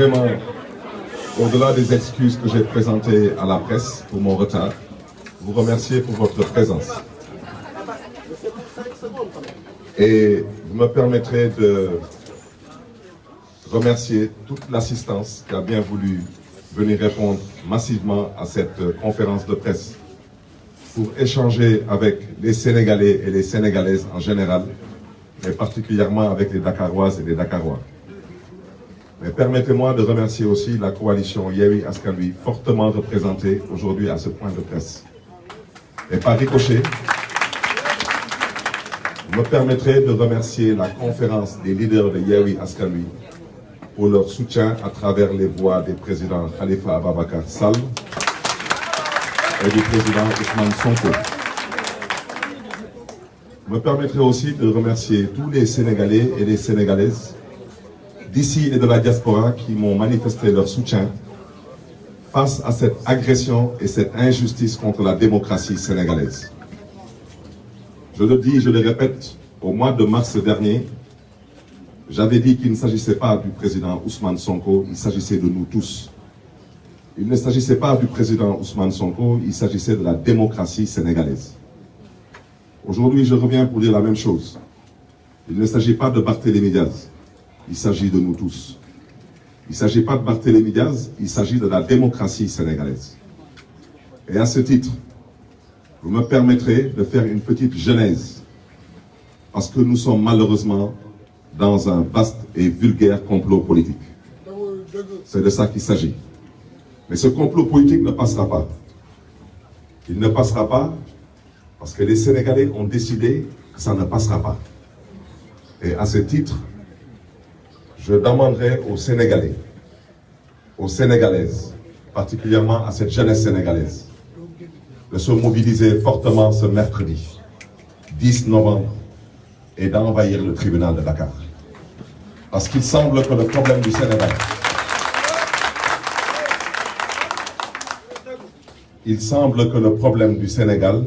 Vraiment, au-delà des excuses que j'ai présentées à la presse pour mon retard, vous remercier pour votre présence. Et vous me permettrez de remercier toute l'assistance qui a bien voulu venir répondre massivement à cette conférence de presse pour échanger avec les Sénégalais et les Sénégalaises en général, mais particulièrement avec les Dakaroises et les Dakarois. Mais permettez-moi de remercier aussi la coalition Yewwi Askan Wi, fortement représentée aujourd'hui à ce point de presse. Et par ricochet, vous me permettrez de remercier la conférence des leaders de Yewwi Askan Wi pour leur soutien à travers les voix des présidents Khalifa Ababacar Sall et du président Ousmane Sonko. Vous me permettrez aussi de remercier tous les Sénégalais et les Sénégalaises d'ici et de la diaspora qui m'ont manifesté leur soutien face à cette agression et cette injustice contre la démocratie sénégalaise. Je le dis, je le répète, au mois de mars dernier, j'avais dit qu'il ne s'agissait pas du président Ousmane Sonko, il s'agissait de nous tous. Il ne s'agissait pas du président Ousmane Sonko, il s'agissait de la démocratie sénégalaise. Aujourd'hui, je reviens pour dire la même chose. Il ne s'agit pas de Barthélémy Diaz. Il s'agit de nous tous. Il ne s'agit pas de Barthélémy Diaz, il s'agit de la démocratie sénégalaise. Et à ce titre, vous me permettrez de faire une petite genèse, parce que nous sommes malheureusement dans un vaste et vulgaire complot politique. C'est de ça qu'il s'agit. Mais ce complot politique ne passera pas. Il ne passera pas parce que les Sénégalais ont décidé que ça ne passera pas. Et à ce titre, je demanderai aux Sénégalais, aux Sénégalaises, particulièrement à cette jeunesse sénégalaise, de se mobiliser fortement ce mercredi 10 novembre et d'envahir le tribunal de Dakar. Parce qu'il semble que le problème du Sénégal,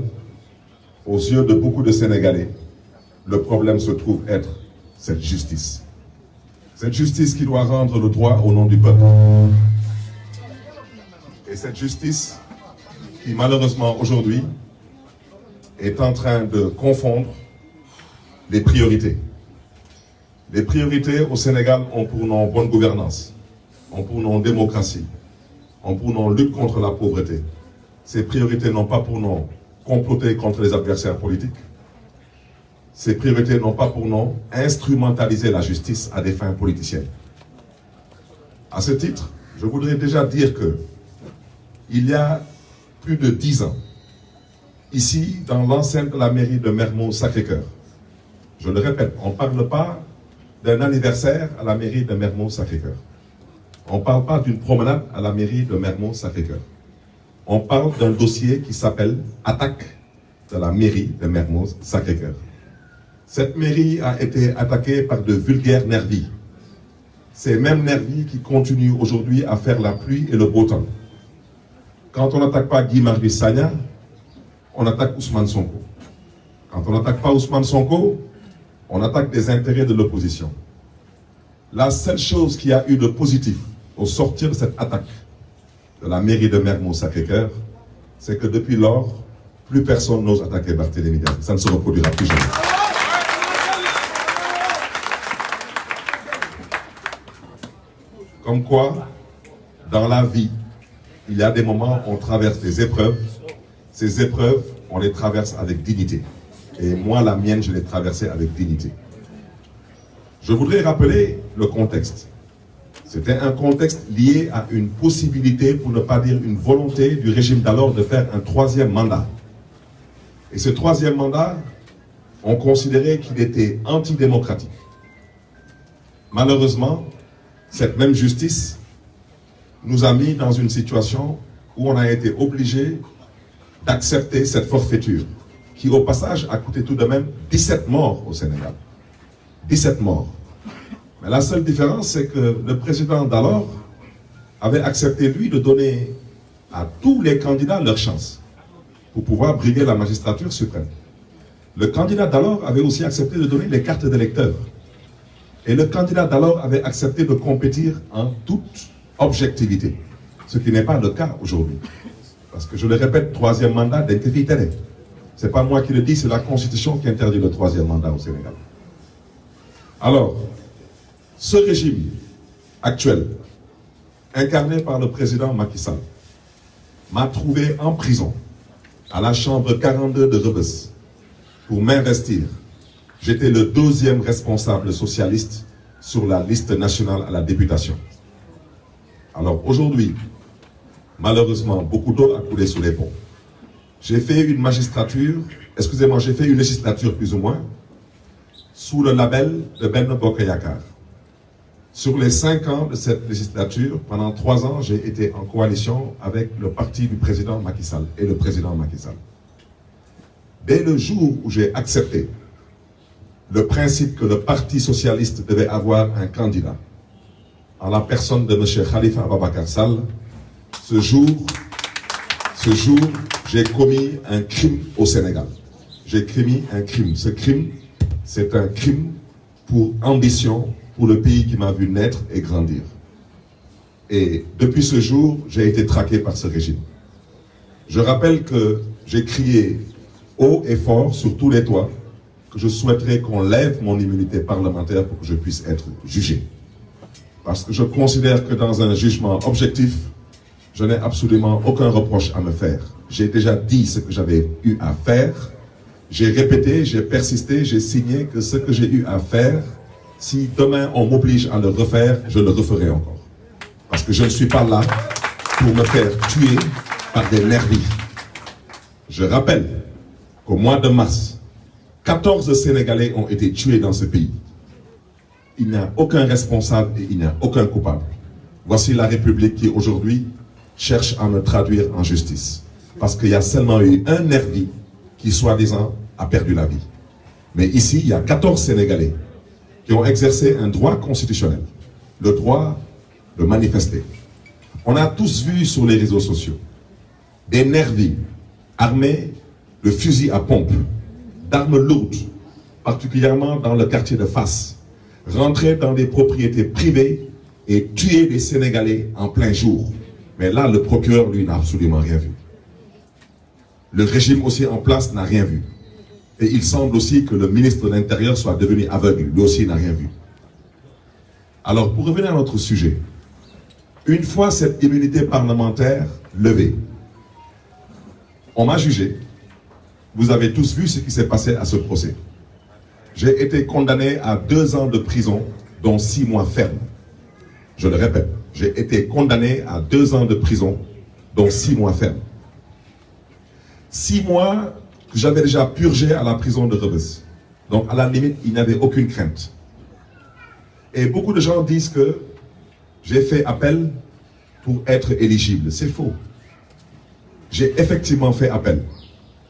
aux yeux de beaucoup de Sénégalais, le problème se trouve être cette justice. Cette justice qui doit rendre le droit au nom du peuple. Et cette justice qui, malheureusement, aujourd'hui, est en train de confondre les priorités. Les priorités au Sénégal ont pour nom bonne gouvernance, ont pour nom démocratie, ont pour nom lutte contre la pauvreté. Ces priorités n'ont pas pour nom comploter contre les adversaires politiques. Ces priorités n'ont pas pour nom instrumentaliser la justice à des fins politiciennes. À ce titre, je voudrais déjà dire que il y a plus de 10 ans, ici, dans l'enceinte de la mairie de Mermoz-Sacré-Cœur, je le répète, on ne parle pas d'un anniversaire à la mairie de Mermoz-Sacré-Cœur. On ne parle pas d'une promenade à la mairie de Mermoz-Sacré-Cœur. On parle d'un dossier qui s'appelle attaque de la mairie de Mermoz-Sacré-Cœur. Cette mairie a été attaquée par de vulgaires nervis. Ces mêmes nervis qui continuent aujourd'hui à faire la pluie et le beau temps. Quand on n'attaque pas Guy Marius Sagna, on attaque Ousmane Sonko. Quand on n'attaque pas Ousmane Sonko, on attaque des intérêts de l'opposition. La seule chose qui a eu de positif au sortir de cette attaque de la mairie de Mermoz-Sacré-Cœur, c'est que depuis lors, plus personne n'ose attaquer Barthélémy Diaz. Ça ne se reproduira plus jamais. Comme quoi, dans la vie, il y a des moments où on traverse des épreuves. Ces épreuves, on les traverse avec dignité. Et moi, la mienne, je l'ai traversée avec dignité. Je voudrais rappeler le contexte. C'était un contexte lié à une possibilité, pour ne pas dire une volonté du régime d'alors de faire un 3e mandat. Et ce 3e mandat, on considérait qu'il était antidémocratique. Malheureusement, cette même justice nous a mis dans une situation où on a été obligé d'accepter cette forfaiture, qui au passage a coûté tout de même 17 morts au Sénégal. 17 morts. Mais la seule différence, c'est que le président d'alors avait accepté, lui, de donner à tous les candidats leur chance pour pouvoir briguer la magistrature suprême. Le candidat d'alors avait aussi accepté de donner les cartes d'électeurs. Et le candidat d'alors avait accepté de compétir en toute objectivité, ce qui n'est pas le cas aujourd'hui. Parce que je le répète, troisième mandat d'intégrité. Ce n'est pas moi qui le dis, c'est la Constitution qui interdit le troisième mandat au Sénégal. Alors, ce régime actuel, incarné par le président Macky Sall, m'a trouvé en prison, à la chambre 42 de Rebeuss, pour m'investir. J'étais le 12e responsable socialiste sur la liste nationale à la députation. Alors aujourd'hui, malheureusement, beaucoup d'eau a coulé sous les ponts. J'ai fait une magistrature, excusez-moi, j'ai fait une législature plus ou moins, sous le label de Benno Bokk Yakaar. Sur les 5 ans de cette législature, pendant 3 ans, j'ai été en coalition avec le parti du président Macky Sall et le président Macky Sall. Dès le jour où j'ai accepté le principe que le Parti socialiste devait avoir un candidat, en la personne de M. Khalifa Ababacar Sall, ce jour, j'ai commis un crime au Sénégal. J'ai commis un crime. Ce crime, c'est un crime pour ambition, pour le pays qui m'a vu naître et grandir. Et depuis ce jour, j'ai été traqué par ce régime. Je rappelle que j'ai crié haut et fort sur tous les toits que je souhaiterais qu'on lève mon immunité parlementaire pour que je puisse être jugé. Parce que je considère que dans un jugement objectif, je n'ai absolument aucun reproche à me faire. J'ai déjà dit ce que j'avais eu à faire. J'ai répété, j'ai persisté, j'ai signé que ce que j'ai eu à faire, si demain on m'oblige à le refaire, je le referai encore. Parce que je ne suis pas là pour me faire tuer par des nervis. Je rappelle qu'au mois de mars, 14 Sénégalais ont été tués dans ce pays. Il n'y a aucun responsable et il n'y a aucun coupable. Voici la République qui aujourd'hui cherche à me traduire en justice. Parce qu'il y a seulement eu un nervi qui, soi-disant, a perdu la vie. Mais ici, il y a 14 Sénégalais qui ont exercé un droit constitutionnel, le droit de manifester. On a tous vu sur les réseaux sociaux des nervis armés de fusils à pompe, d'armes lourdes, particulièrement dans le quartier de Fass, rentrer dans des propriétés privées et tuer des Sénégalais en plein jour. Mais là, le procureur, lui, n'a absolument rien vu. Le régime aussi en place n'a rien vu. Et il semble aussi que le ministre de l'Intérieur soit devenu aveugle. Lui aussi n'a rien vu. Alors, pour revenir à notre sujet, une fois cette immunité parlementaire levée, on m'a jugé. Vous avez tous vu ce qui s'est passé à ce procès. J'ai été condamné à 2 ans de prison, dont 6 mois fermes. Je le répète, j'ai été condamné à 2 ans de prison, dont 6 mois fermes. 6 mois que j'avais déjà purgé à la prison de Rebeuss. Donc à la limite, il n'y avait aucune crainte. Et beaucoup de gens disent que j'ai fait appel pour être éligible. C'est faux. J'ai effectivement fait appel.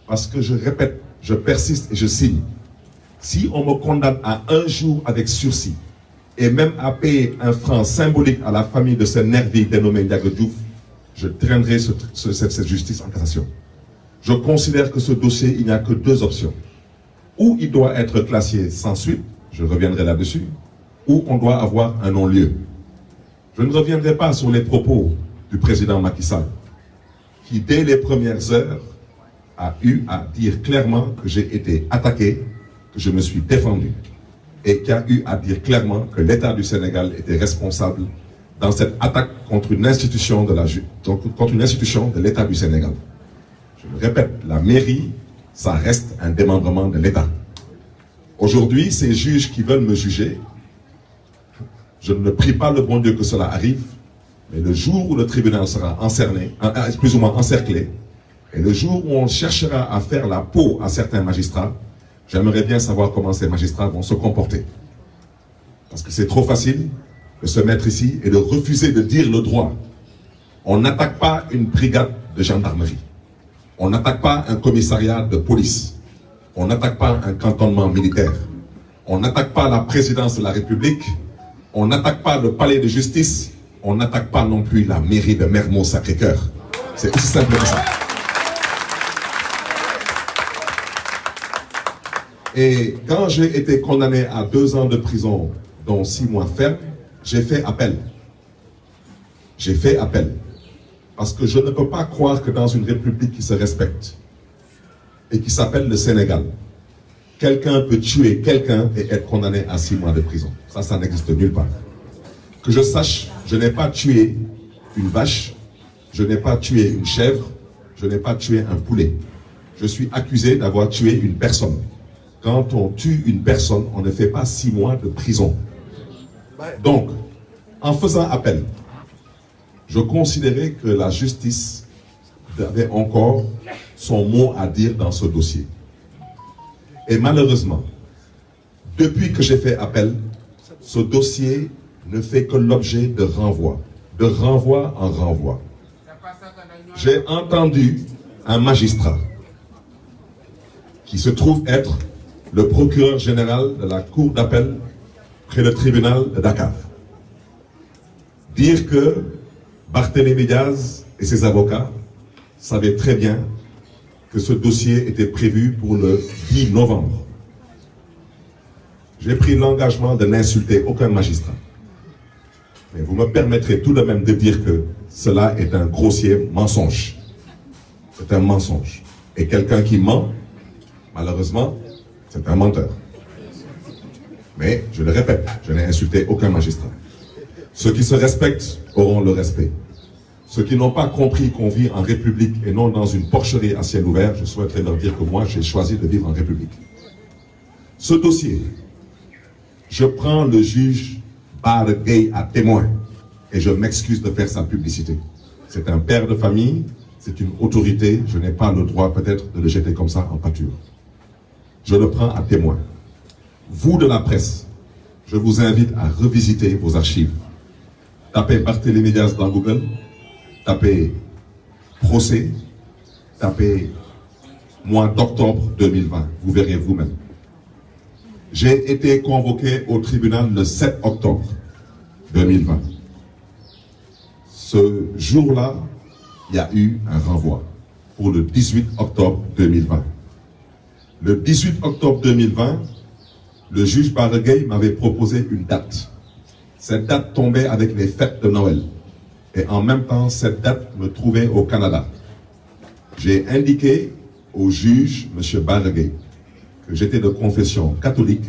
Parce que je répète, je persiste et je signe. Si on me condamne à 1 jour avec sursis, et même à payer un franc symbolique à la famille de ce nervi dénommé Ndiaga Diouf, je traînerai cette justice en cassation. Je considère que ce dossier, il n'y a que 2 options. Ou il doit être classé sans suite, je reviendrai là-dessus, ou on doit avoir un non-lieu. Je ne reviendrai pas sur les propos du président Macky Sall, qui dès les premières heures a eu à dire clairement que j'ai été attaqué, que je me suis défendu, et qui a eu à dire clairement que l'État du Sénégal était responsable dans cette attaque contre une institution de l'État du Sénégal. Je le répète, la mairie, ça reste un démembrement de l'État. Aujourd'hui, ces juges qui veulent me juger, je ne prie pas le bon Dieu que cela arrive, mais le jour où le tribunal sera plus ou moins encerclé, et le jour où on cherchera à faire la peau à certains magistrats, j'aimerais bien savoir comment ces magistrats vont se comporter. Parce que c'est trop facile de se mettre ici et de refuser de dire le droit. On n'attaque pas une brigade de gendarmerie. On n'attaque pas un commissariat de police. On n'attaque pas un cantonnement militaire. On n'attaque pas la présidence de la République. On n'attaque pas le palais de justice. On n'attaque pas non plus la mairie de Mermoz-Sacré-Cœur. C'est aussi simple que ça. Et quand j'ai été condamné à 2 ans de prison, dont 6 mois ferme, j'ai fait appel. J'ai fait appel. Parce que je ne peux pas croire que dans une république qui se respecte et qui s'appelle le Sénégal, quelqu'un peut tuer quelqu'un et être condamné à 6 mois de prison. Ça n'existe nulle part. Que je sache, je n'ai pas tué une vache, je n'ai pas tué une chèvre, je n'ai pas tué un poulet. Je suis accusé d'avoir tué une personne. Quand on tue une personne, on ne fait pas 6 mois de prison. Donc, en faisant appel, je considérais que la justice avait encore son mot à dire dans ce dossier. Et malheureusement, depuis que j'ai fait appel, ce dossier ne fait que l'objet de renvoi en renvoi. J'ai entendu un magistrat qui se trouve être le procureur général de la cour d'appel près le tribunal de Dakar dire que Barthélémy Diaz et ses avocats savaient très bien que ce dossier était prévu pour le 10 novembre. J'ai pris l'engagement de n'insulter aucun magistrat. Mais vous me permettrez tout de même de dire que cela est un grossier mensonge. C'est un mensonge. Et quelqu'un qui ment, malheureusement, c'est un menteur. Mais, je le répète, je n'ai insulté aucun magistrat. Ceux qui se respectent auront le respect. Ceux qui n'ont pas compris qu'on vit en République et non dans une porcherie à ciel ouvert, je souhaiterais leur dire que moi, j'ai choisi de vivre en République. Ce dossier, je prends le juge Bara Gaye à témoin et je m'excuse de faire sa publicité. C'est un père de famille, c'est une autorité, je n'ai pas le droit peut-être de le jeter comme ça en pâture. Je le prends à témoin. Vous de la presse, je vous invite à revisiter vos archives. Tapez Barthélémy Diaz dans Google, tapez procès, tapez mois d'octobre 2020, vous verrez vous-même. J'ai été convoqué au tribunal le 7 octobre 2020. Ce jour-là, il y a eu un renvoi pour le 18 octobre 2020. Le 18 octobre 2020, le juge Bara Gaye m'avait proposé une date. Cette date tombait avec les fêtes de Noël. Et en même temps, cette date me trouvait au Canada. J'ai indiqué au juge, M. Bara Gaye, que j'étais de confession catholique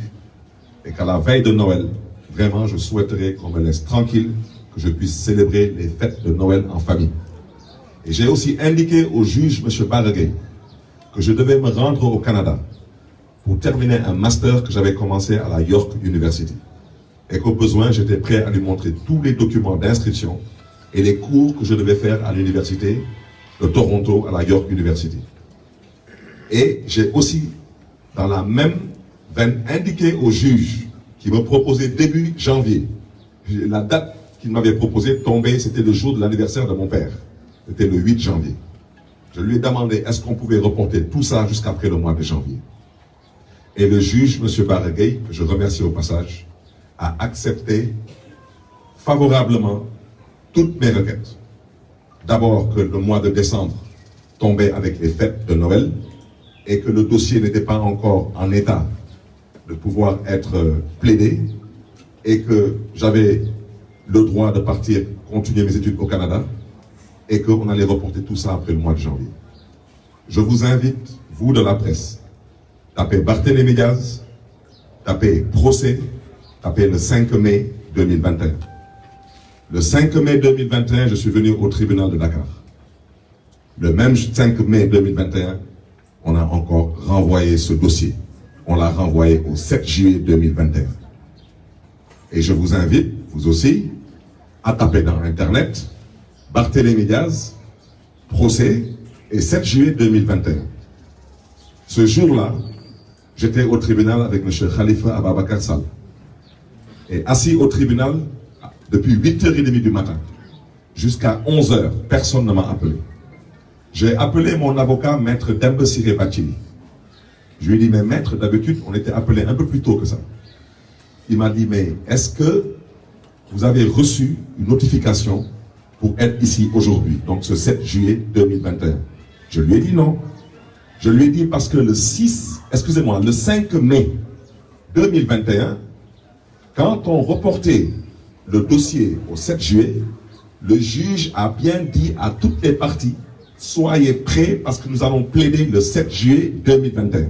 et qu'à la veille de Noël, vraiment, je souhaiterais qu'on me laisse tranquille, que je puisse célébrer les fêtes de Noël en famille. Et j'ai aussi indiqué au juge, M. Bara Gaye, que je devais me rendre au Canada pour terminer un master que j'avais commencé à la York University. Et qu'au besoin, j'étais prêt à lui montrer tous les documents d'inscription et les cours que je devais faire à l'université de Toronto, à la York University. Et j'ai aussi, dans la même veine, indiqué au juge qui me proposait début janvier, la date qu'il m'avait proposée tombait, c'était le jour de l'anniversaire de mon père. C'était le 8 janvier. Je lui ai demandé, est-ce qu'on pouvait reporter tout ça jusqu'après le mois de janvier? Et le juge, M. Bara Gaye, que je remercie au passage, a accepté favorablement toutes mes requêtes. D'abord que le mois de décembre tombait avec les fêtes de Noël et que le dossier n'était pas encore en état de pouvoir être plaidé et que j'avais le droit de partir continuer mes études au Canada et qu'on allait reporter tout ça après le mois de janvier. Je vous invite, vous de la presse, tapez Barthélémy Diaz, tapez procès, tapez le 5 mai 2021. Le 5 mai 2021, je suis venu au tribunal de Dakar. Le même 5 mai 2021, on a encore renvoyé ce dossier. On l'a renvoyé au 7 juillet 2021. Et je vous invite, vous aussi, à taper dans Internet Barthélémy Diaz, procès, et 7 juillet 2021. Ce jour-là, j'étais au tribunal avec M. Khalifa Ababacar Sall. Et assis au tribunal, depuis 8h30 du matin, jusqu'à 11h, personne ne m'a appelé. J'ai appelé mon avocat, maître Demba Ciré Bathily. Je lui ai dit, mais maître, d'habitude, on était appelé un peu plus tôt que ça. Il m'a dit, mais est-ce que vous avez reçu une notification pour être ici aujourd'hui, donc ce 7 juillet 2021? Je lui ai dit non. Je lui ai dit parce que le 5 mai 2021, Quand on reportait le dossier au 7 juillet, le juge a bien dit à toutes les parties, soyez prêts parce que nous allons plaider le 7 juillet 2021.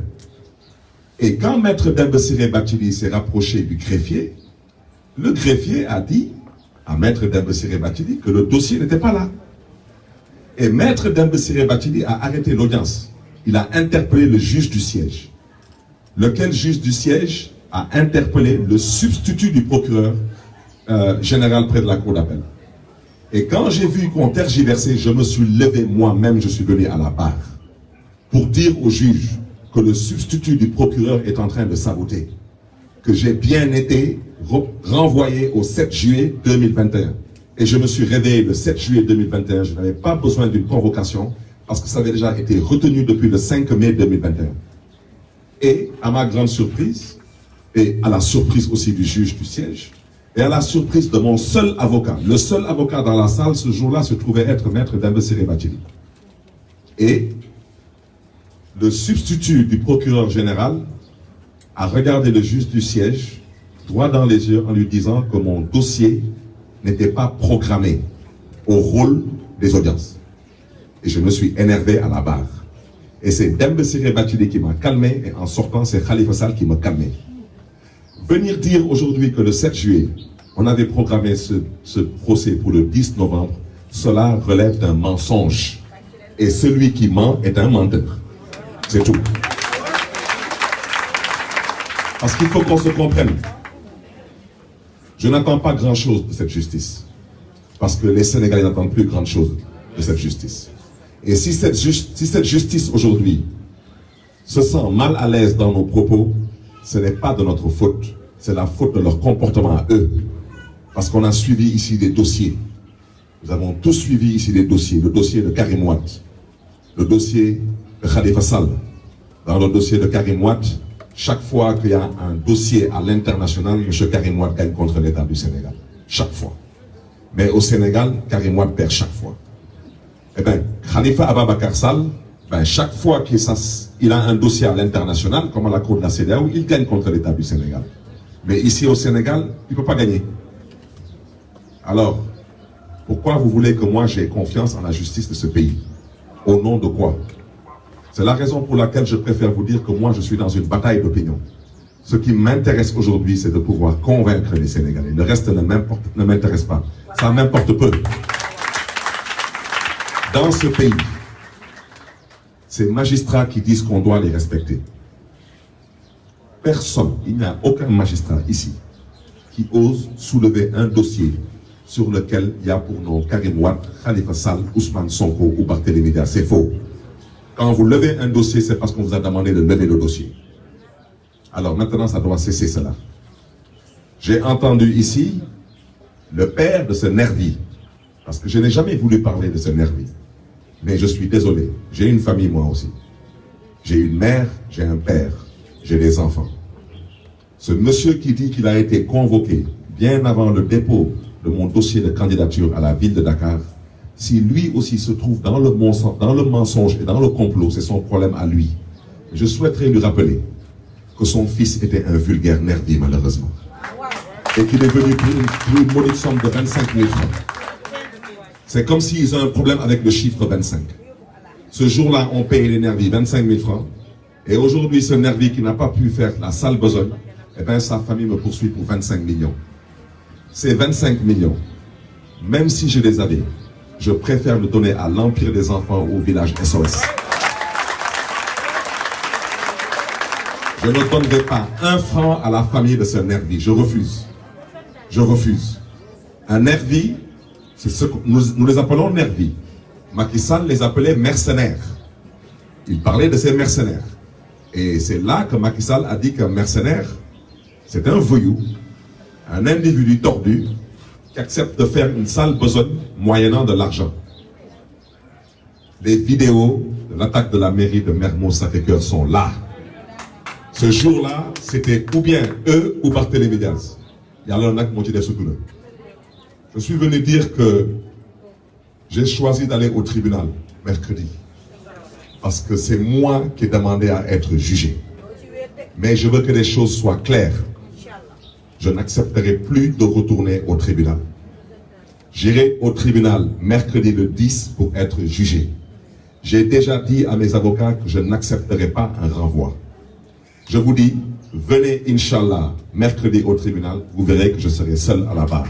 Et quand Maître Demba Ciré Bathily s'est rapproché du greffier, le greffier a dit à Maître Demba Ciré Bathily que le dossier n'était pas là. Et Maître Demba Ciré Bathily a arrêté l'audience. Il a interpellé le juge du siège. Lequel juge du siège a interpellé le substitut du procureur général près de la cour d'appel. Et quand j'ai vu qu'on tergiversait, je me suis levé moi-même, je suis venu à la barre pour dire au juge que le substitut du procureur est en train de saboter, que j'ai bien été renvoyé au 7 juillet 2021. Et je me suis réveillé le 7 juillet 2021, je n'avais pas besoin d'une convocation parce que ça avait déjà été retenu depuis le 5 mai 2021. Et à ma grande surprise, et à la surprise aussi du juge du siège, et à la surprise de mon seul avocat, le seul avocat dans la salle ce jour-là se trouvait être Maître Demba Ciré Bathily. Et le substitut du procureur général a regardé le juge du siège droit dans les yeux en lui disant que mon dossier n'était pas programmé au rôle des audiences. Et je me suis énervé à la barre. Et c'est Demba Ciré Bathily qui m'a calmé, et en sortant, c'est Khalifa Sall qui m'a calmé. Venir dire aujourd'hui que le 7 juillet, on avait programmé ce procès pour le 10 novembre, cela relève d'un mensonge. Et celui qui ment est un menteur. C'est tout. Parce qu'il faut qu'on se comprenne. Je n'attends pas grand-chose de cette justice. Parce que les Sénégalais n'attendent plus grand-chose de cette justice. Et si cette justice aujourd'hui se sent mal à l'aise dans nos propos, ce n'est pas de notre faute, c'est la faute de leur comportement à eux. Parce qu'on a suivi ici des dossiers. Nous avons tous suivi ici des dossiers. Le dossier de Karim Wade, le dossier de Khalifa Sall. Dans le dossier de Karim Wade, chaque fois qu'il y a un dossier à l'international, M. Karim Wade gagne contre l'État du Sénégal. Chaque fois. Mais au Sénégal, Karim Wade perd chaque fois. Eh bien, Khalifa Ababacar Sall, chaque fois qu'il a un dossier à l'international, comme à la cour de la CEDEAO, il gagne contre l'État du Sénégal. Mais ici au Sénégal, il ne peut pas gagner. Alors, pourquoi vous voulez que moi j'ai confiance en la justice de ce pays? Au nom de quoi? C'est la raison pour laquelle je préfère vous dire que moi je suis dans une bataille d'opinion. Ce qui m'intéresse aujourd'hui, c'est de pouvoir convaincre les Sénégalais. Le reste ne m'intéresse pas. Ça m'importe peu. Dans ce pays, ces magistrats qui disent qu'on doit les respecter. Personne, il n'y a aucun magistrat ici qui ose soulever un dossier sur lequel il y a pour nom Karim Wade, Khalifa Sall, Ousmane Sonko ou Barthélémy Dias. C'est faux. Quand vous levez un dossier, c'est parce qu'on vous a demandé de lever le dossier. Alors maintenant, ça doit cesser cela. J'ai entendu ici le père de ce nervi, parce que je n'ai jamais voulu parler de ce nervi. Mais je suis désolé, j'ai une famille moi aussi. J'ai une mère, j'ai un père, j'ai des enfants. Ce monsieur qui dit qu'il a été convoqué bien avant le dépôt de mon dossier de candidature à la ville de Dakar, si lui aussi se trouve dans le mensonge et dans le complot, c'est son problème à lui. Je souhaiterais lui rappeler que son fils était un vulgaire nervi malheureusement. Et qu'il est venu pour une modique somme de 25 000 francs. C'est comme s'ils ont un problème avec le chiffre 25. Ce jour-là, on paye les nervis 25 000 francs. Et aujourd'hui, ce nervi qui n'a pas pu faire la sale besogne, eh bien, sa famille me poursuit pour 25 millions. Ces 25 millions, même si je les avais, je préfère le donner à l'Empire des enfants au village SOS. Je ne donnerai pas un franc à la famille de ce nervi. Je refuse. Je refuse. Un nervi, c'est ce que nous les appelons nervis. Macky Sall les appelait mercenaires. Il parlait de ces mercenaires. Et c'est là que Macky Sall a dit qu'un mercenaire, c'est un voyou, un individu tordu qui accepte de faire une sale besogne moyennant de l'argent. Les vidéos de l'attaque de la mairie de Mermoz-Sacré-Cœur sont là. Ce jour-là, c'était ou bien eux ou Barthélémy Dias. Je suis venu dire que j'ai choisi d'aller au tribunal mercredi. Parce que c'est moi qui ai demandé à être jugé. Mais je veux que les choses soient claires. je n'accepterai plus de retourner au tribunal. J'irai au tribunal mercredi le 10 pour être jugé. J'ai déjà dit à mes avocats que je n'accepterai pas un renvoi. Je vous dis, venez, Inch'Allah, mercredi au tribunal, vous verrez que je serai seul à la barre.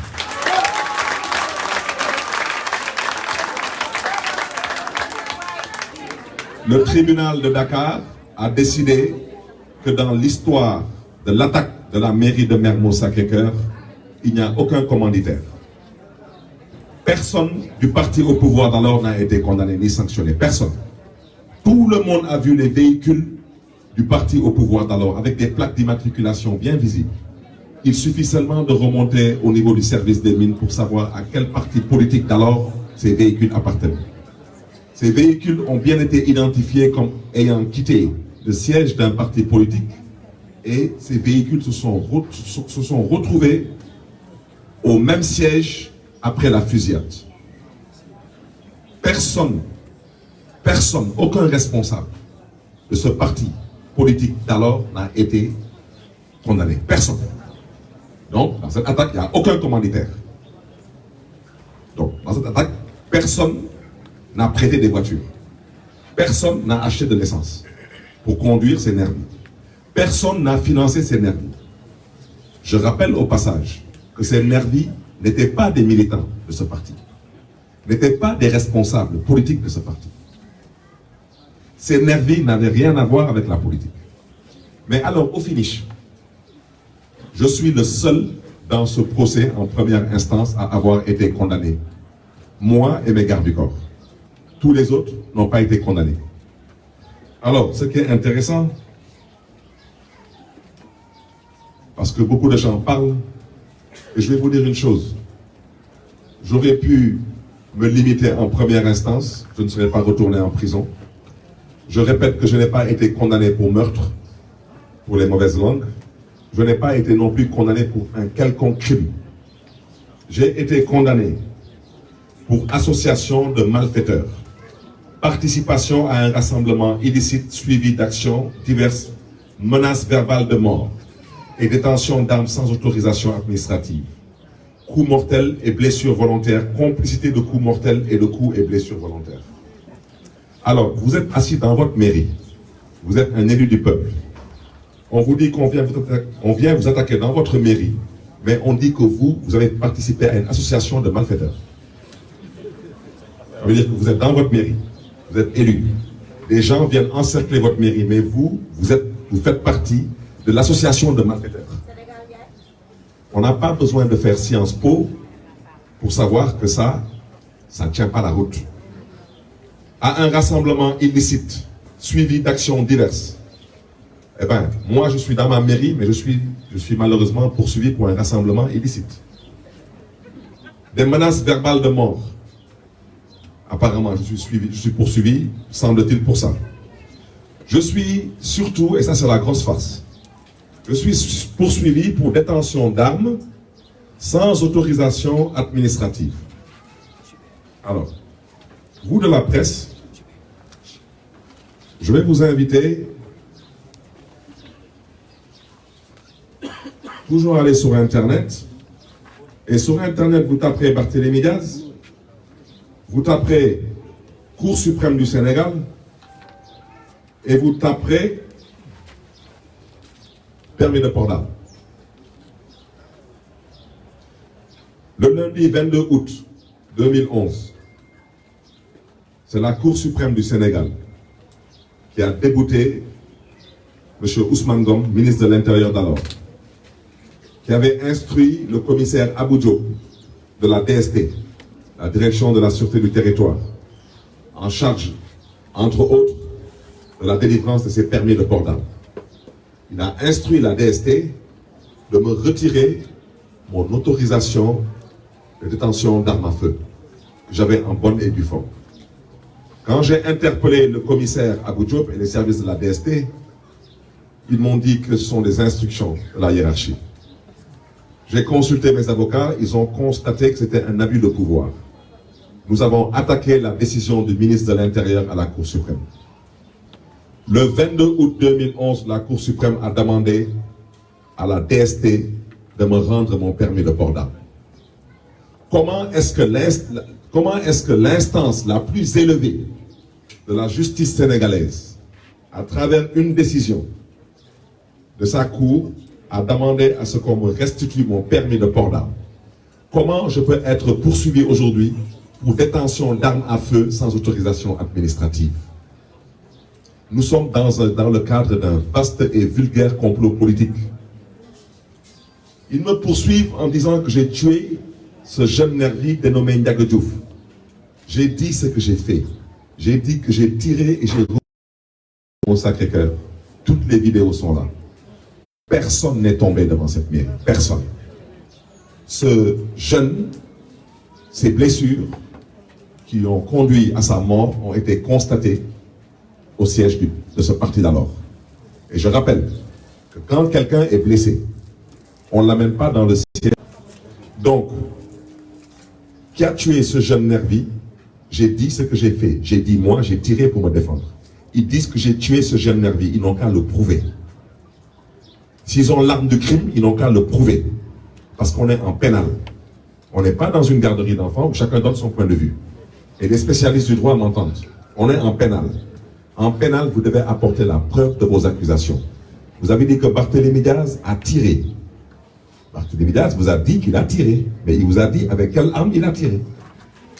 Le tribunal de Dakar a décidé que dans l'histoire de l'attaque de la mairie de Mermoz Sacré-Cœur, il n'y a aucun commanditaire. Personne du parti au pouvoir d'alors n'a été condamné ni sanctionné. Personne. Tout le monde a vu les véhicules du parti au pouvoir d'alors avec des plaques d'immatriculation bien visibles. Il suffit seulement de remonter au niveau du service des mines pour savoir à quel parti politique d'alors ces véhicules appartenaient. Ces véhicules ont bien été identifiés comme ayant quitté le siège d'un parti politique et ces véhicules se sont retrouvés au même siège après la fusillade. Personne, aucun responsable de ce parti politique d'alors n'a été condamné. Personne. Donc, dans cette attaque, il n'y a aucun commanditaire. Donc, dans cette attaque, personne n'a prêté des voitures. Personne n'a acheté de l'essence pour conduire ces nervis. Personne n'a financé ces nervis. Je rappelle au passage que ces nervis n'étaient pas des militants de ce parti, n'étaient pas des responsables politiques de ce parti. Ces nervis n'avaient rien à voir avec la politique. Mais alors, au finish, je suis le seul dans ce procès en première instance à avoir été condamné. Moi et mes gardes du corps. Tous les autres n'ont pas été condamnés. Alors, ce qui est intéressant, parce que beaucoup de gens parlent, et je vais vous dire une chose. J'aurais pu me limiter en première instance, je ne serais pas retourné en prison. Je répète que je n'ai pas été condamné pour meurtre, pour les mauvaises langues. Je n'ai pas été non plus condamné pour un quelconque crime. J'ai été condamné pour association de malfaiteurs, participation à un rassemblement illicite suivi d'actions diverses, menaces verbales de mort et détention d'armes sans autorisation administrative, coups mortels et blessures volontaires, complicité de coups mortels et de coups et blessures volontaires. Alors, vous êtes assis dans votre mairie, vous êtes un élu du peuple. On vous dit qu'on vient vous attaquer dans votre mairie, mais on dit que vous avez participé à une association de malfaiteurs. Ça veut dire que vous êtes dans votre mairie, vous êtes élu. Des gens viennent encercler votre mairie, mais vous faites partie de l'association de malfaiteurs. On n'a pas besoin de faire Sciences Po pour savoir que ça ne tient pas la route. À un rassemblement illicite, suivi d'actions diverses, eh bien, moi je suis dans ma mairie, mais je suis malheureusement poursuivi pour un rassemblement illicite. Des menaces verbales de mort. Apparemment, je suis poursuivi, semble-t-il, pour ça. Je suis surtout, et ça c'est la grosse farce, je suis poursuivi pour détention d'armes sans autorisation administrative. Alors, vous de la presse, je vais vous inviter toujours à aller sur Internet. Et sur Internet, vous taperez Barthélémy Diaz, vous taperez Cour suprême du Sénégal, et vous taperez permis de port d'armes. Le lundi 22 août 2011, c'est la Cour suprême du Sénégal qui a débouté M. Ousmane Ngom, ministre de l'Intérieur d'alors, qui avait instruit le commissaire Abou Diop de la DST, la Direction de la Sûreté du Territoire, en charge, entre autres, de la délivrance de ces permis de port d'armes. Il a instruit la DST de me retirer mon autorisation de détention d'armes à feu, que j'avais en bonne et due forme. Quand j'ai interpellé le commissaire Abou Diop et les services de la DST, ils m'ont dit que ce sont des instructions de la hiérarchie. J'ai consulté mes avocats, ils ont constaté que c'était un abus de pouvoir. Nous avons attaqué la décision du ministre de l'Intérieur à la Cour suprême. Le 22 août 2011, la Cour suprême a demandé à la DST de me rendre mon permis de port d'armes? Comment est-ce que l'instance la plus élevée de la justice sénégalaise, à travers une décision de sa cour, a demandé à ce qu'on me restitue mon permis de port d'armes? Comment je peux être poursuivi aujourd'hui pour détention d'armes à feu sans autorisation administrative? Nous sommes dans le cadre d'un vaste et vulgaire complot politique. Ils me poursuivent en disant que j'ai tué ce jeune nervi dénommé Ndiaga Diouf. J'ai dit ce que j'ai fait. J'ai dit que j'ai tiré et j'ai roulé au Sacré-Cœur. Toutes les vidéos sont là. Personne n'est tombé devant cette mairie. Personne. Ce jeune, ses blessures qui ont conduit à sa mort ont été constatées au siège de ce parti d'alors. Et je rappelle que quand quelqu'un est blessé, on ne l'amène pas dans le siège. Donc, qui a tué ce jeune nervi? J'ai dit ce que j'ai fait. J'ai dit, moi, j'ai tiré pour me défendre. Ils disent que j'ai tué ce jeune nervi. Ils n'ont qu'à le prouver. S'ils ont l'arme de crime, ils n'ont qu'à le prouver. Parce qu'on est en pénal. On n'est pas dans une garderie d'enfants où chacun donne son point de vue. Et les spécialistes du droit m'entendent. On est en pénal. En pénal, vous devez apporter la preuve de vos accusations. Vous avez dit que Barthélémy Diaz a tiré. Barthélémy Diaz vous a dit qu'il a tiré. Mais il vous a dit avec quelle arme il a tiré.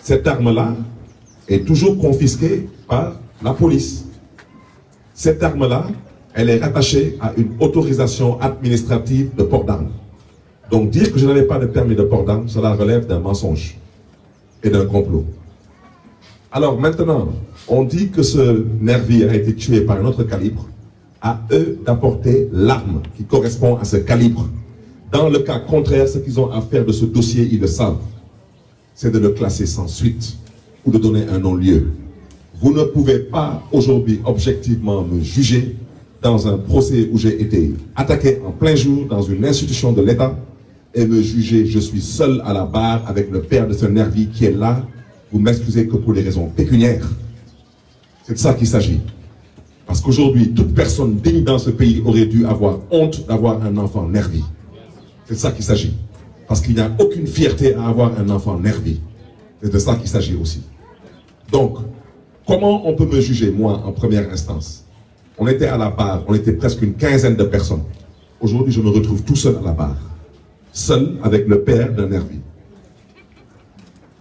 Cette arme-là est toujours confisquée par la police. Cette arme-là, elle est rattachée à une autorisation administrative de port d'armes. Donc dire que je n'avais pas de permis de port d'armes, cela relève d'un mensonge et d'un complot. Alors maintenant, on dit que ce nervi a été tué par un autre calibre. À eux d'apporter l'arme qui correspond à ce calibre. Dans le cas contraire, ce qu'ils ont à faire de ce dossier, ils le savent. C'est de le classer sans suite ou de donner un non-lieu. Vous ne pouvez pas aujourd'hui objectivement me juger dans un procès où j'ai été attaqué en plein jour dans une institution de l'État et me juger, je suis seul à la barre avec le père de ce nervi qui est là. Vous m'excusez que pour les raisons pécuniaires. C'est de ça qu'il s'agit. Parce qu'aujourd'hui, toute personne digne dans ce pays aurait dû avoir honte d'avoir un enfant nervi. C'est de ça qu'il s'agit. Parce qu'il n'y a aucune fierté à avoir un enfant nervi. C'est de ça qu'il s'agit aussi. Donc, comment on peut me juger, moi, en première instance? On était à la barre, on était presque une quinzaine de personnes. Aujourd'hui, je me retrouve tout seul à la barre. Seul avec le père d'un nervi.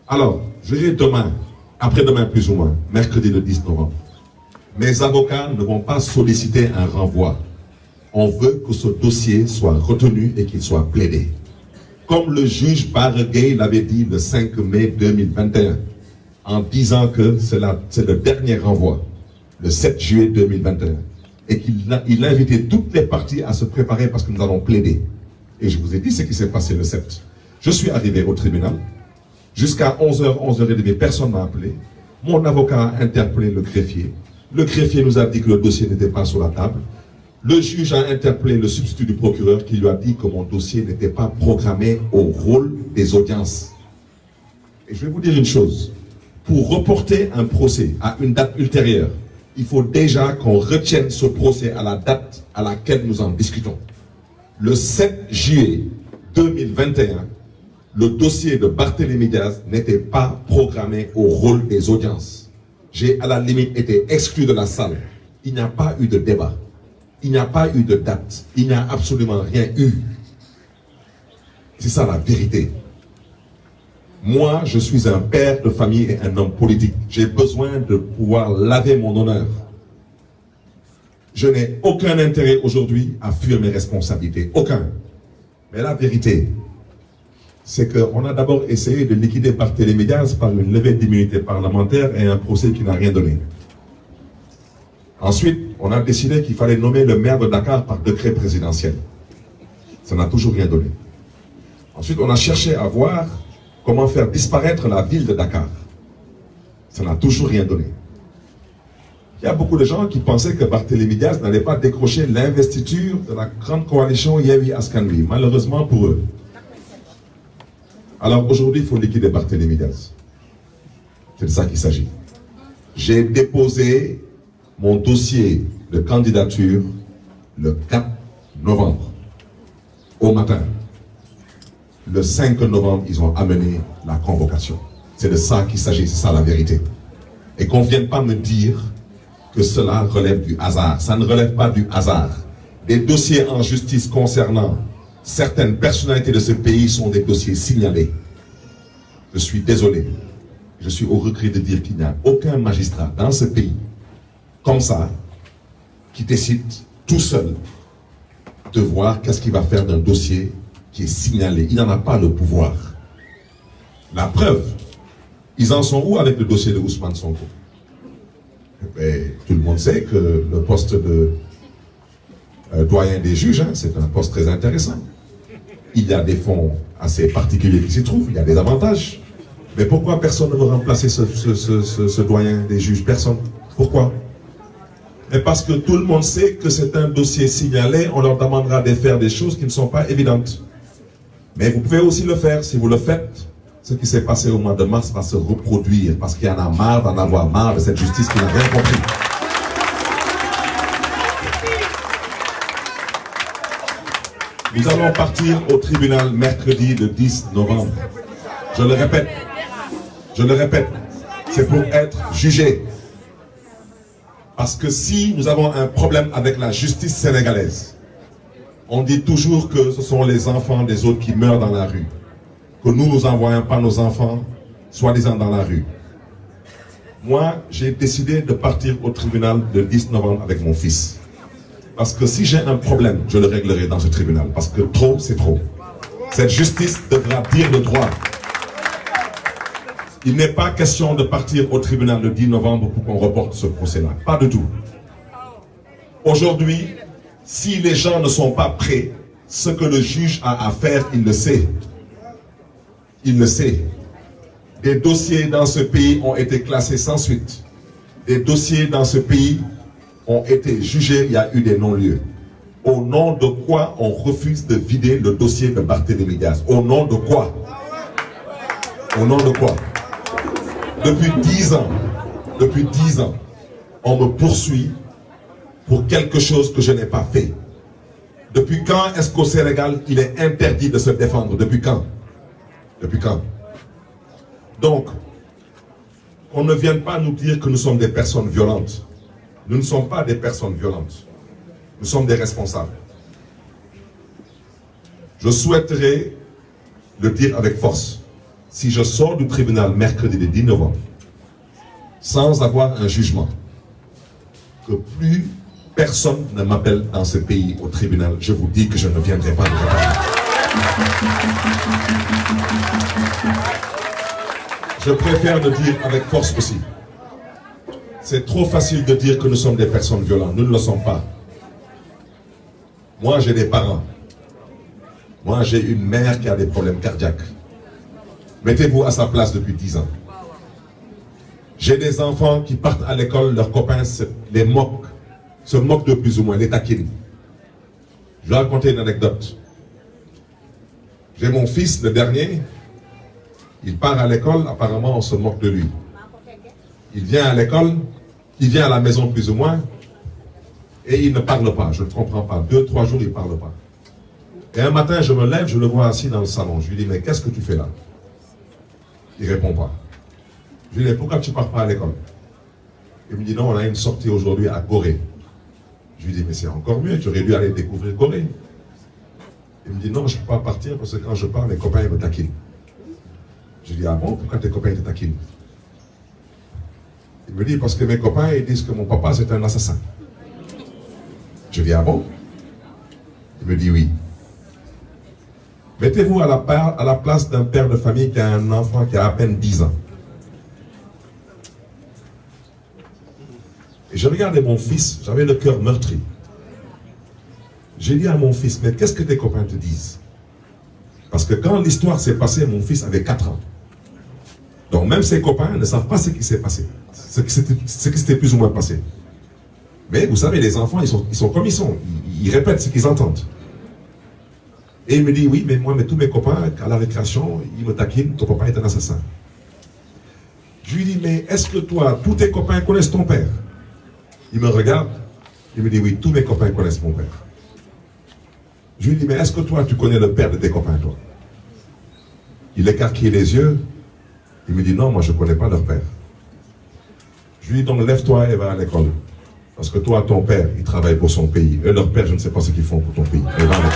Alors, je dirai demain, après-demain plus ou moins, mercredi le 10 novembre. Mes avocats ne vont pas solliciter un renvoi. On veut que ce dossier soit retenu et qu'il soit plaidé. Comme le juge Barguet l'avait dit le 5 mai 2021, en disant que c'est le dernier renvoi, le 7 juillet 2021, et qu'il invitait toutes les parties à se préparer parce que nous allons plaider. Et je vous ai dit ce qui s'est passé le 7. Je suis arrivé au tribunal. Jusqu'à 11h, 11h30, personne ne m'a appelé. Mon avocat a interpellé le greffier. Le greffier nous a dit que le dossier n'était pas sur la table. Le juge a interpellé le substitut du procureur qui lui a dit que mon dossier n'était pas programmé au rôle des audiences. Et je vais vous dire une chose. Pour reporter un procès à une date ultérieure, il faut déjà qu'on retienne ce procès à la date à laquelle nous en discutons. Le 7 juillet 2021, le dossier de Barthélémy Diaz n'était pas programmé au rôle des audiences. J'ai à la limite été exclu de la salle. Il n'y a pas eu de débat. Il n'y a pas eu de date. Il n'y a absolument rien eu. C'est ça la vérité. Moi, je suis un père de famille et un homme politique. J'ai besoin de pouvoir laver mon honneur. Je n'ai aucun intérêt aujourd'hui à fuir mes responsabilités. Aucun. Mais la vérité, c'est qu'on a d'abord essayé de liquider Barthélémy Diaz par une levée d'immunité parlementaire et un procès qui n'a rien donné. Ensuite, on a décidé qu'il fallait nommer le maire de Dakar par décret présidentiel. Ça n'a toujours rien donné. Ensuite, on a cherché à voir comment faire disparaître la ville de Dakar. Ça n'a toujours rien donné. Il y a beaucoup de gens qui pensaient que Barthélémy Diaz n'allait pas décrocher l'investiture de la grande coalition Yewwi Askan Wi, malheureusement pour eux. Alors aujourd'hui, il faut liquider Barthélémy Diaz. C'est de ça qu'il s'agit. J'ai déposé mon dossier de candidature le 4 novembre, au matin. le 5 novembre, ils ont amené la convocation. C'est de ça qu'il s'agit, c'est ça la vérité. Et qu'on ne vienne pas me dire que cela relève du hasard. Ça ne relève pas du hasard. Des dossiers en justice concernant certaines personnalités de ce pays sont des dossiers signalés. Je suis désolé. Je suis au regret de dire qu'il n'y a aucun magistrat dans ce pays, comme ça, qui décide tout seul de voir qu'est-ce qu'il va faire d'un dossier qui est signalé. Il n'en a pas le pouvoir. La preuve, ils en sont où avec le dossier de Ousmane Sonko? Et tout le monde sait que le poste de doyen des juges, hein, c'est un poste très intéressant. Il y a des fonds assez particuliers qui s'y trouvent, il y a des avantages. Mais pourquoi personne ne veut remplacer ce doyen des juges? Personne. Pourquoi? Mais parce que tout le monde sait que c'est un dossier signalé, on leur demandera de faire des choses qui ne sont pas évidentes. Mais vous pouvez aussi le faire. Si vous le faites, ce qui s'est passé au mois de mars va se reproduire parce qu'il y en a marre d'en avoir marre de cette justice qui n'a rien compris. Nous allons partir au tribunal mercredi le 10 novembre. Je le répète, c'est pour être jugé. Parce que si nous avons un problème avec la justice sénégalaise, on dit toujours que ce sont les enfants des autres qui meurent dans la rue. Que nous n'envoyons pas nos enfants, soi-disant, dans la rue. Moi, j'ai décidé de partir au tribunal le 10 novembre avec mon fils. Parce que si j'ai un problème, je le réglerai dans ce tribunal. Parce que trop, c'est trop. Cette justice devra dire le droit. Il n'est pas question de partir au tribunal le 10 novembre pour qu'on reporte ce procès-là. Pas du tout. Aujourd'hui, si les gens ne sont pas prêts, ce que le juge a à faire, il le sait. Il le sait. Des dossiers dans ce pays ont été classés sans suite. Des dossiers dans ce pays ont été jugés, il y a eu des non-lieux. Au nom de quoi on refuse de vider le dossier de Barthélémy Dias? Au nom de quoi? Au nom de quoi? Depuis 10 ans, on me poursuit pour quelque chose que je n'ai pas fait. Depuis quand est-ce qu'au Sénégal, il est interdit de se défendre? Depuis quand? Depuis quand? Donc, on ne vienne pas nous dire que nous sommes des personnes violentes. Nous ne sommes pas des personnes violentes. Nous sommes des responsables. Je souhaiterais le dire avec force. Si je sors du tribunal mercredi le 10 novembre, sans avoir un jugement, que plus personne ne m'appelle dans ce pays au tribunal, je vous dis que je ne viendrai pas nous réparer. Je préfère le dire avec force aussi. C'est trop facile de dire que nous sommes des personnes violentes. Nous ne le sommes pas. Moi, j'ai des parents. Moi, j'ai une mère qui a des problèmes cardiaques. Mettez-vous à sa place depuis 10 ans. J'ai des enfants qui partent à l'école, leurs copains se moquent de plus ou moins, les taquinent. Je vais raconter une anecdote. J'ai mon fils, le dernier, il part à l'école, apparemment on se moque de lui. Il vient à l'école, il vient à la maison plus ou moins, et il ne parle pas, je ne comprends pas. 2-3 jours, il ne parle pas. Et un matin, je me lève, je le vois assis dans le salon. Je lui dis, mais qu'est-ce que tu fais là? Il ne répond pas. Je lui dis, pourquoi tu ne pars pas à l'école? Il me dit, non, on a une sortie aujourd'hui à Gorée. Je lui dis, mais c'est encore mieux, tu aurais dû aller découvrir Gorée. Il me dit, non, je ne peux pas partir parce que quand je pars, mes copains me taquinent. Je lui dis, ah bon, pourquoi tes copains te taquinent? Il me dit, parce que mes copains, ils disent que mon papa, c'est un assassin. Je lui dis, ah bon? Il me dit, oui. Mettez-vous à la place d'un père de famille qui a un enfant qui a à peine 10 ans. Et je regardais mon fils, j'avais le cœur meurtri. J'ai dit à mon fils, mais qu'est-ce que tes copains te disent? Parce que quand l'histoire s'est passée, mon fils avait 4 ans. Donc même ses copains ne savent pas ce qui s'est passé, ce qui s'était plus ou moins passé. Mais vous savez, les enfants, ils sont comme ils sont, ils répètent ce qu'ils entendent. Et il me dit, oui, mais moi, tous mes copains, à la récréation, ils me taquinent, ton papa est un assassin. Je lui dis, mais est-ce que toi, tous tes copains connaissent ton père? Il me regarde, il me dit, oui, tous mes copains connaissent mon père. Je lui dis, mais est-ce que toi, tu connais le père de tes copains, toi? Il écarquille les yeux. Il me dit, non, moi je ne connais pas leur père. Je lui dis, donc lève-toi et va à l'école. Parce que toi, ton père, il travaille pour son pays. Et leur père, je ne sais pas ce qu'ils font pour ton pays. Et va à l'école.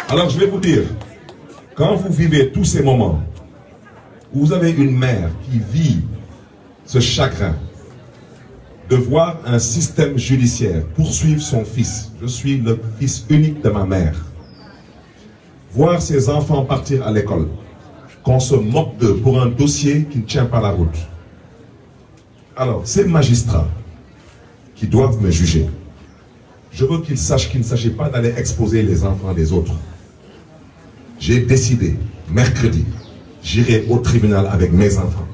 Alors je vais vous dire, quand vous vivez tous ces moments, où vous avez une mère qui vit ce chagrin, de voir un système judiciaire poursuivre son fils. Je suis le fils unique de ma mère. Voir ses enfants partir à l'école, qu'on se moque d'eux pour un dossier qui ne tient pas la route. Alors, ces magistrats qui doivent me juger, je veux qu'ils sachent qu'il ne s'agit pas d'aller exposer les enfants des autres. J'ai décidé, mercredi, j'irai au tribunal avec mes enfants.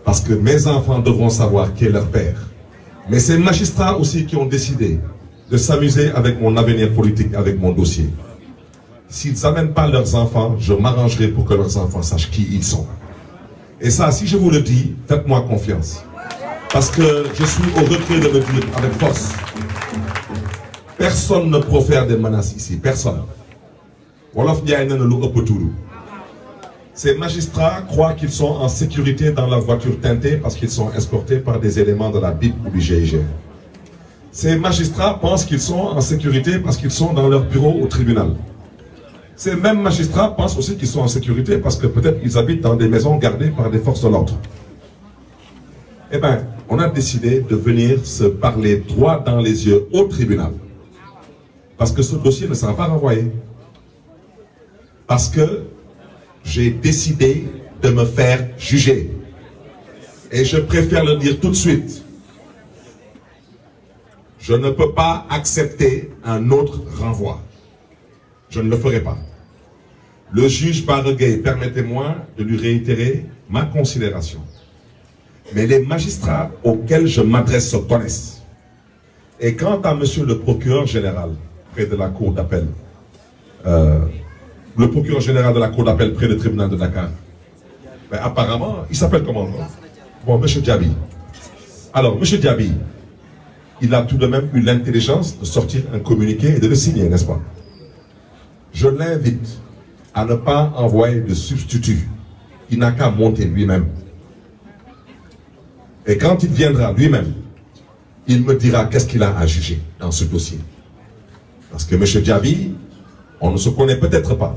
Parce que mes enfants devront savoir qui est leur père. Mais ces magistrats aussi qui ont décidé de s'amuser avec mon avenir politique, avec mon dossier. S'ils n'amènent pas leurs enfants, je m'arrangerai pour que leurs enfants sachent qui ils sont. Et ça, si je vous le dis, faites-moi confiance. Parce que je suis au retrait de le dire avec force. Personne ne profère des menaces ici, personne. Wolof Ndiaye ne lu ëpp tuuru. Ces magistrats croient qu'ils sont en sécurité dans leur voiture teintée parce qu'ils sont escortés par des éléments de la BIP ou du GIGN. Ces magistrats pensent qu'ils sont en sécurité parce qu'ils sont dans leur bureau au tribunal. Ces mêmes magistrats pensent aussi qu'ils sont en sécurité parce que peut-être ils habitent dans des maisons gardées par des forces de l'ordre. Eh bien, on a décidé de venir se parler droit dans les yeux au tribunal. Parce que ce dossier ne sera pas renvoyé. Parce que j'ai décidé de me faire juger. Et je préfère le dire tout de suite. Je ne peux pas accepter un autre renvoi. Je ne le ferai pas. Le juge Barreguet, permettez-moi de lui réitérer ma considération. Mais les magistrats auxquels je m'adresse se connaissent. Et quant à monsieur le procureur général, près de la cour d'appel, le procureur général de la cour d'appel près du tribunal de Dakar, ben apparemment, il s'appelle comment? Bon, monsieur Diaby. Alors, monsieur Diaby, il a tout de même eu l'intelligence de sortir un communiqué et de le signer, n'est-ce pas? Je l'invite à ne pas envoyer de substitut. Il n'a qu'à monter lui-même. Et quand il viendra lui-même, il me dira qu'est-ce qu'il a à juger dans ce dossier. Parce que monsieur Diaby, on ne se connaît peut-être pas,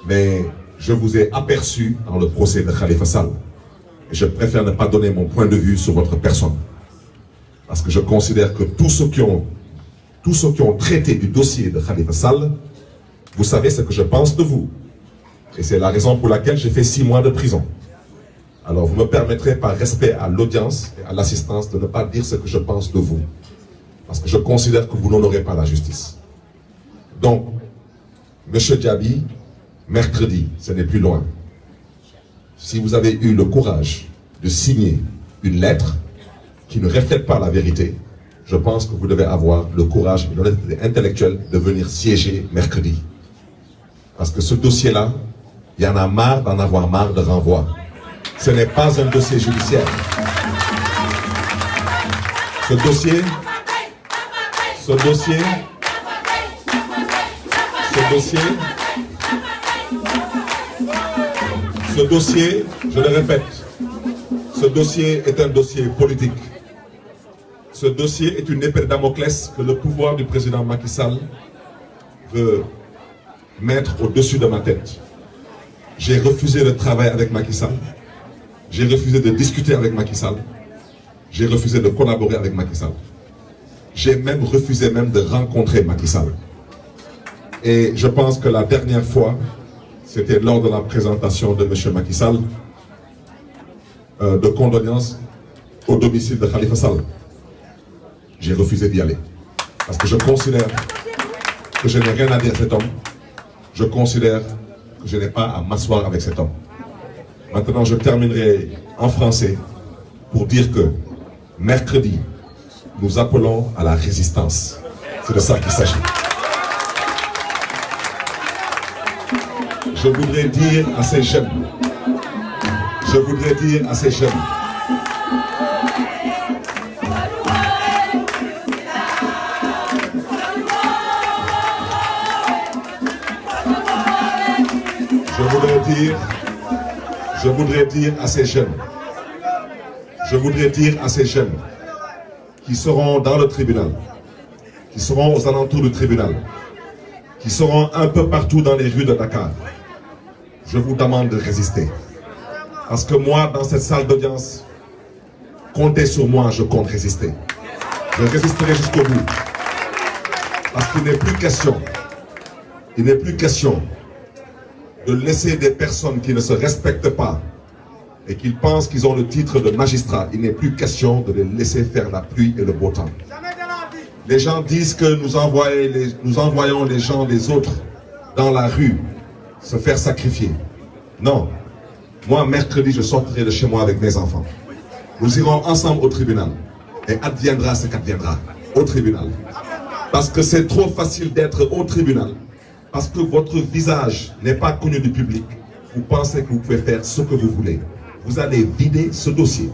mais je vous ai aperçu dans le procès de Khalifa Sall. Et je préfère ne pas donner mon point de vue sur votre personne. Parce que je considère que tous ceux qui ont traité du dossier de Khalifa Sall, vous savez ce que je pense de vous. Et c'est la raison pour laquelle j'ai fait 6 mois de prison. Alors vous me permettrez par respect à l'audience et à l'assistance de ne pas dire ce que je pense de vous. Parce que je considère que vous n'honorez pas la justice. Donc, monsieur Diaby, mercredi, ce n'est plus loin. Si vous avez eu le courage de signer une lettre qui ne reflète pas la vérité, je pense que vous devez avoir le courage et l'honnêteté intellectuelle de venir siéger mercredi. Parce que ce dossier-là, il y en a marre d'en avoir marre de renvoi. Ce n'est pas un dossier judiciaire. Ce dossier, je le répète, ce dossier est un dossier politique. Ce dossier est une épée de Damoclès que le pouvoir du président Macky Sall veut mettre au-dessus de ma tête. J'ai refusé de travailler avec Macky Sall. J'ai refusé de discuter avec Macky Sall. J'ai refusé de collaborer avec Macky Sall. J'ai même refusé de rencontrer Macky Sall. Et je pense que la dernière fois, c'était lors de la présentation de M. Macky Sall, de condoléances au domicile de Khalifa Sall. J'ai refusé d'y aller. Parce que je considère que je n'ai rien à dire à cet homme. Je considère que je n'ai pas à m'asseoir avec cet homme. Maintenant, je terminerai en français pour dire que mercredi, nous appelons à la résistance. C'est de ça qu'il s'agit. Je voudrais dire à ces jeunes, je voudrais dire à ces jeunes, qui seront dans le tribunal, qui seront aux alentours du tribunal, qui seront un peu partout dans les rues de Dakar, je vous demande de résister. Parce que moi, dans cette salle d'audience, comptez sur moi, je compte résister. Je résisterai jusqu'au bout. Parce qu'il n'est plus question de laisser des personnes qui ne se respectent pas et qui pensent qu'ils ont le titre de magistrat, il n'est plus question de les laisser faire la pluie et le beau temps. Les gens disent que nous envoyons les gens, les autres, dans la rue, se faire sacrifier. Non. Moi, mercredi, je sortirai de chez moi avec mes enfants. Nous irons ensemble au tribunal. Et adviendra ce qu'adviendra au tribunal. Parce que c'est trop facile d'être au tribunal. Parce que votre visage n'est pas connu du public. Vous pensez que vous pouvez faire ce que vous voulez. Vous allez vider ce dossier.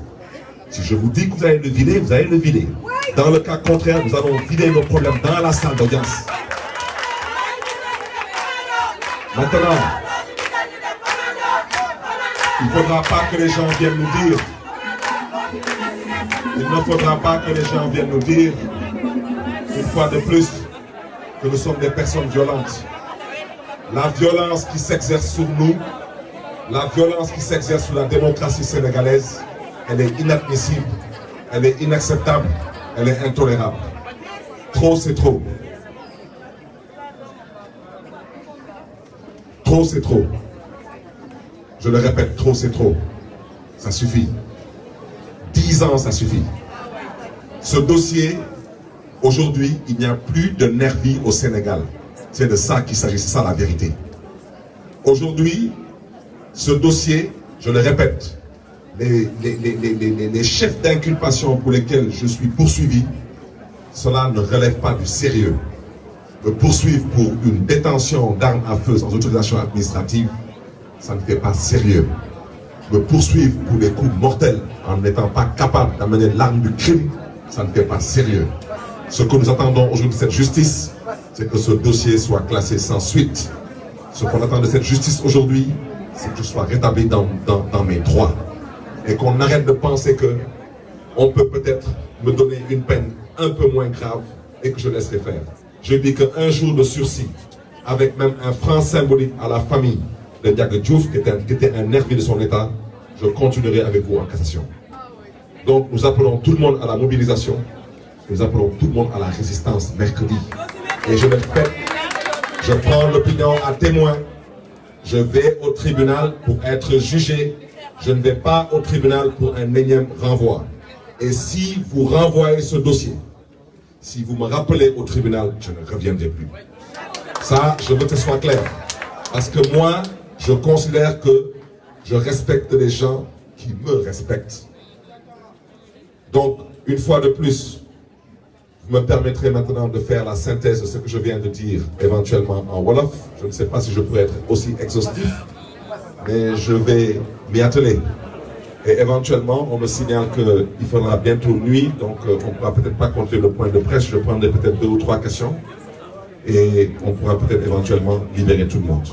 Si je vous dis que vous allez le vider, vous allez le vider. Dans le cas contraire, nous allons vider nos problèmes dans la salle d'audience. Maintenant, il ne faudra pas que les gens viennent nous dire. Il ne faudra pas que les gens viennent nous dire, une fois de plus, que nous sommes des personnes violentes. La violence qui s'exerce sur nous, la violence qui s'exerce sur la démocratie sénégalaise, elle est inadmissible, elle est inacceptable, elle est intolérable. Trop, c'est trop. Trop, c'est trop. Je le répète, trop, c'est trop. Ça suffit. 10 ans, ça suffit. Ce dossier, aujourd'hui, il n'y a plus de nervis au Sénégal. C'est de ça qu'il s'agit, c'est ça la vérité. Aujourd'hui, ce dossier, je le répète, les chefs d'inculpation pour lesquels je suis poursuivi, cela ne relève pas du sérieux. Me poursuivre pour une détention d'armes à feu sans autorisation administrative, ça ne fait pas sérieux. Me poursuivre pour des coups mortels en n'étant pas capable d'amener l'arme du crime, ça ne fait pas sérieux. Ce que nous attendons aujourd'hui de cette justice, c'est que ce dossier soit classé sans suite. Ce qu'on attend de cette justice aujourd'hui, c'est que je sois rétabli dans mes droits. Et qu'on arrête de penser que on peut peut-être me donner une peine un peu moins grave et que je laisserai faire. Je dis qu'un jour de sursis, avec même un franc symbolique à la famille de Ndiaga Diouf, qui était un nervi de son état, je continuerai avec vous en cassation. Donc nous appelons tout le monde à la mobilisation, nous appelons tout le monde à la résistance mercredi. Et je le répète, je prends l'opinion à témoin, je vais au tribunal pour être jugé, je ne vais pas au tribunal pour un énième renvoi. Et si vous renvoyez ce dossier, si vous me rappelez au tribunal, je ne reviendrai plus. Ça, je veux que ce soit clair. Parce que moi, je considère que je respecte les gens qui me respectent. Donc, une fois de plus, vous me permettrez maintenant de faire la synthèse de ce que je viens de dire, éventuellement en Wolof. Je ne sais pas si je pourrais être aussi exhaustif, mais je vais m'y atteler. Et éventuellement, on me signale qu'il faudra bientôt nuit, donc on ne pourra peut-être pas compter le point de presse. Je prendrai peut-être 2 ou 3 questions et on pourra peut-être éventuellement libérer tout le monde.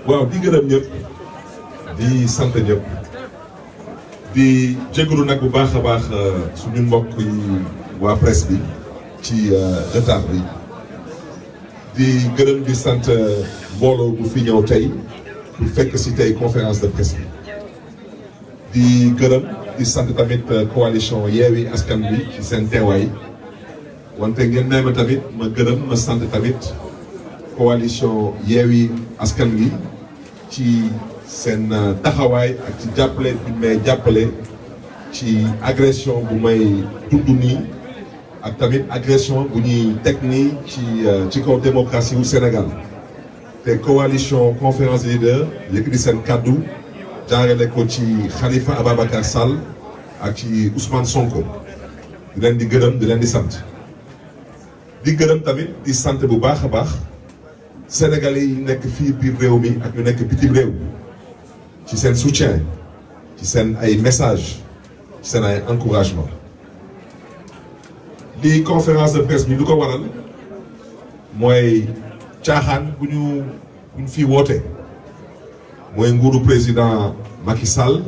waaw di gërëm ñëpp di sant ñëpp di jégalu nag bu baax a baax suñu mbokk yi waa presse bi ci retard bi di gërëm di sant mbooloo bu fi ñëw tey pour fekk si tey conférence de presse bi di gërëm di sant tamit coalition Yewwi Askan Wi ci seen teewaay wante ngeen may ma tamit ma gërëm ma sant tamit coalition Yewwi Askan Wi ci seen taxawaay ak ci jàppale bi may jàppale ci agression bu may dund nii ak tamit agression bu ñuy teg nii ci kaw démocratie wu Sénégal te coalition conférence des leaders yëkkati seen kaddu jaarale ko ci Khalifa Ababacar Sall ak ci Ousmane Sonko di leen di gërëm di leen di sant tamit di sant bu baax a baax Sénégalais yi nekk fii biir réew mi ak ñu nekk bitim réew ci seen soutien ci seen ay message ci seen ay encouragement lii conférence de presse bi lu ko waral mooy caaxaan bu ñu fi woote mooy nguuru président Macky Sall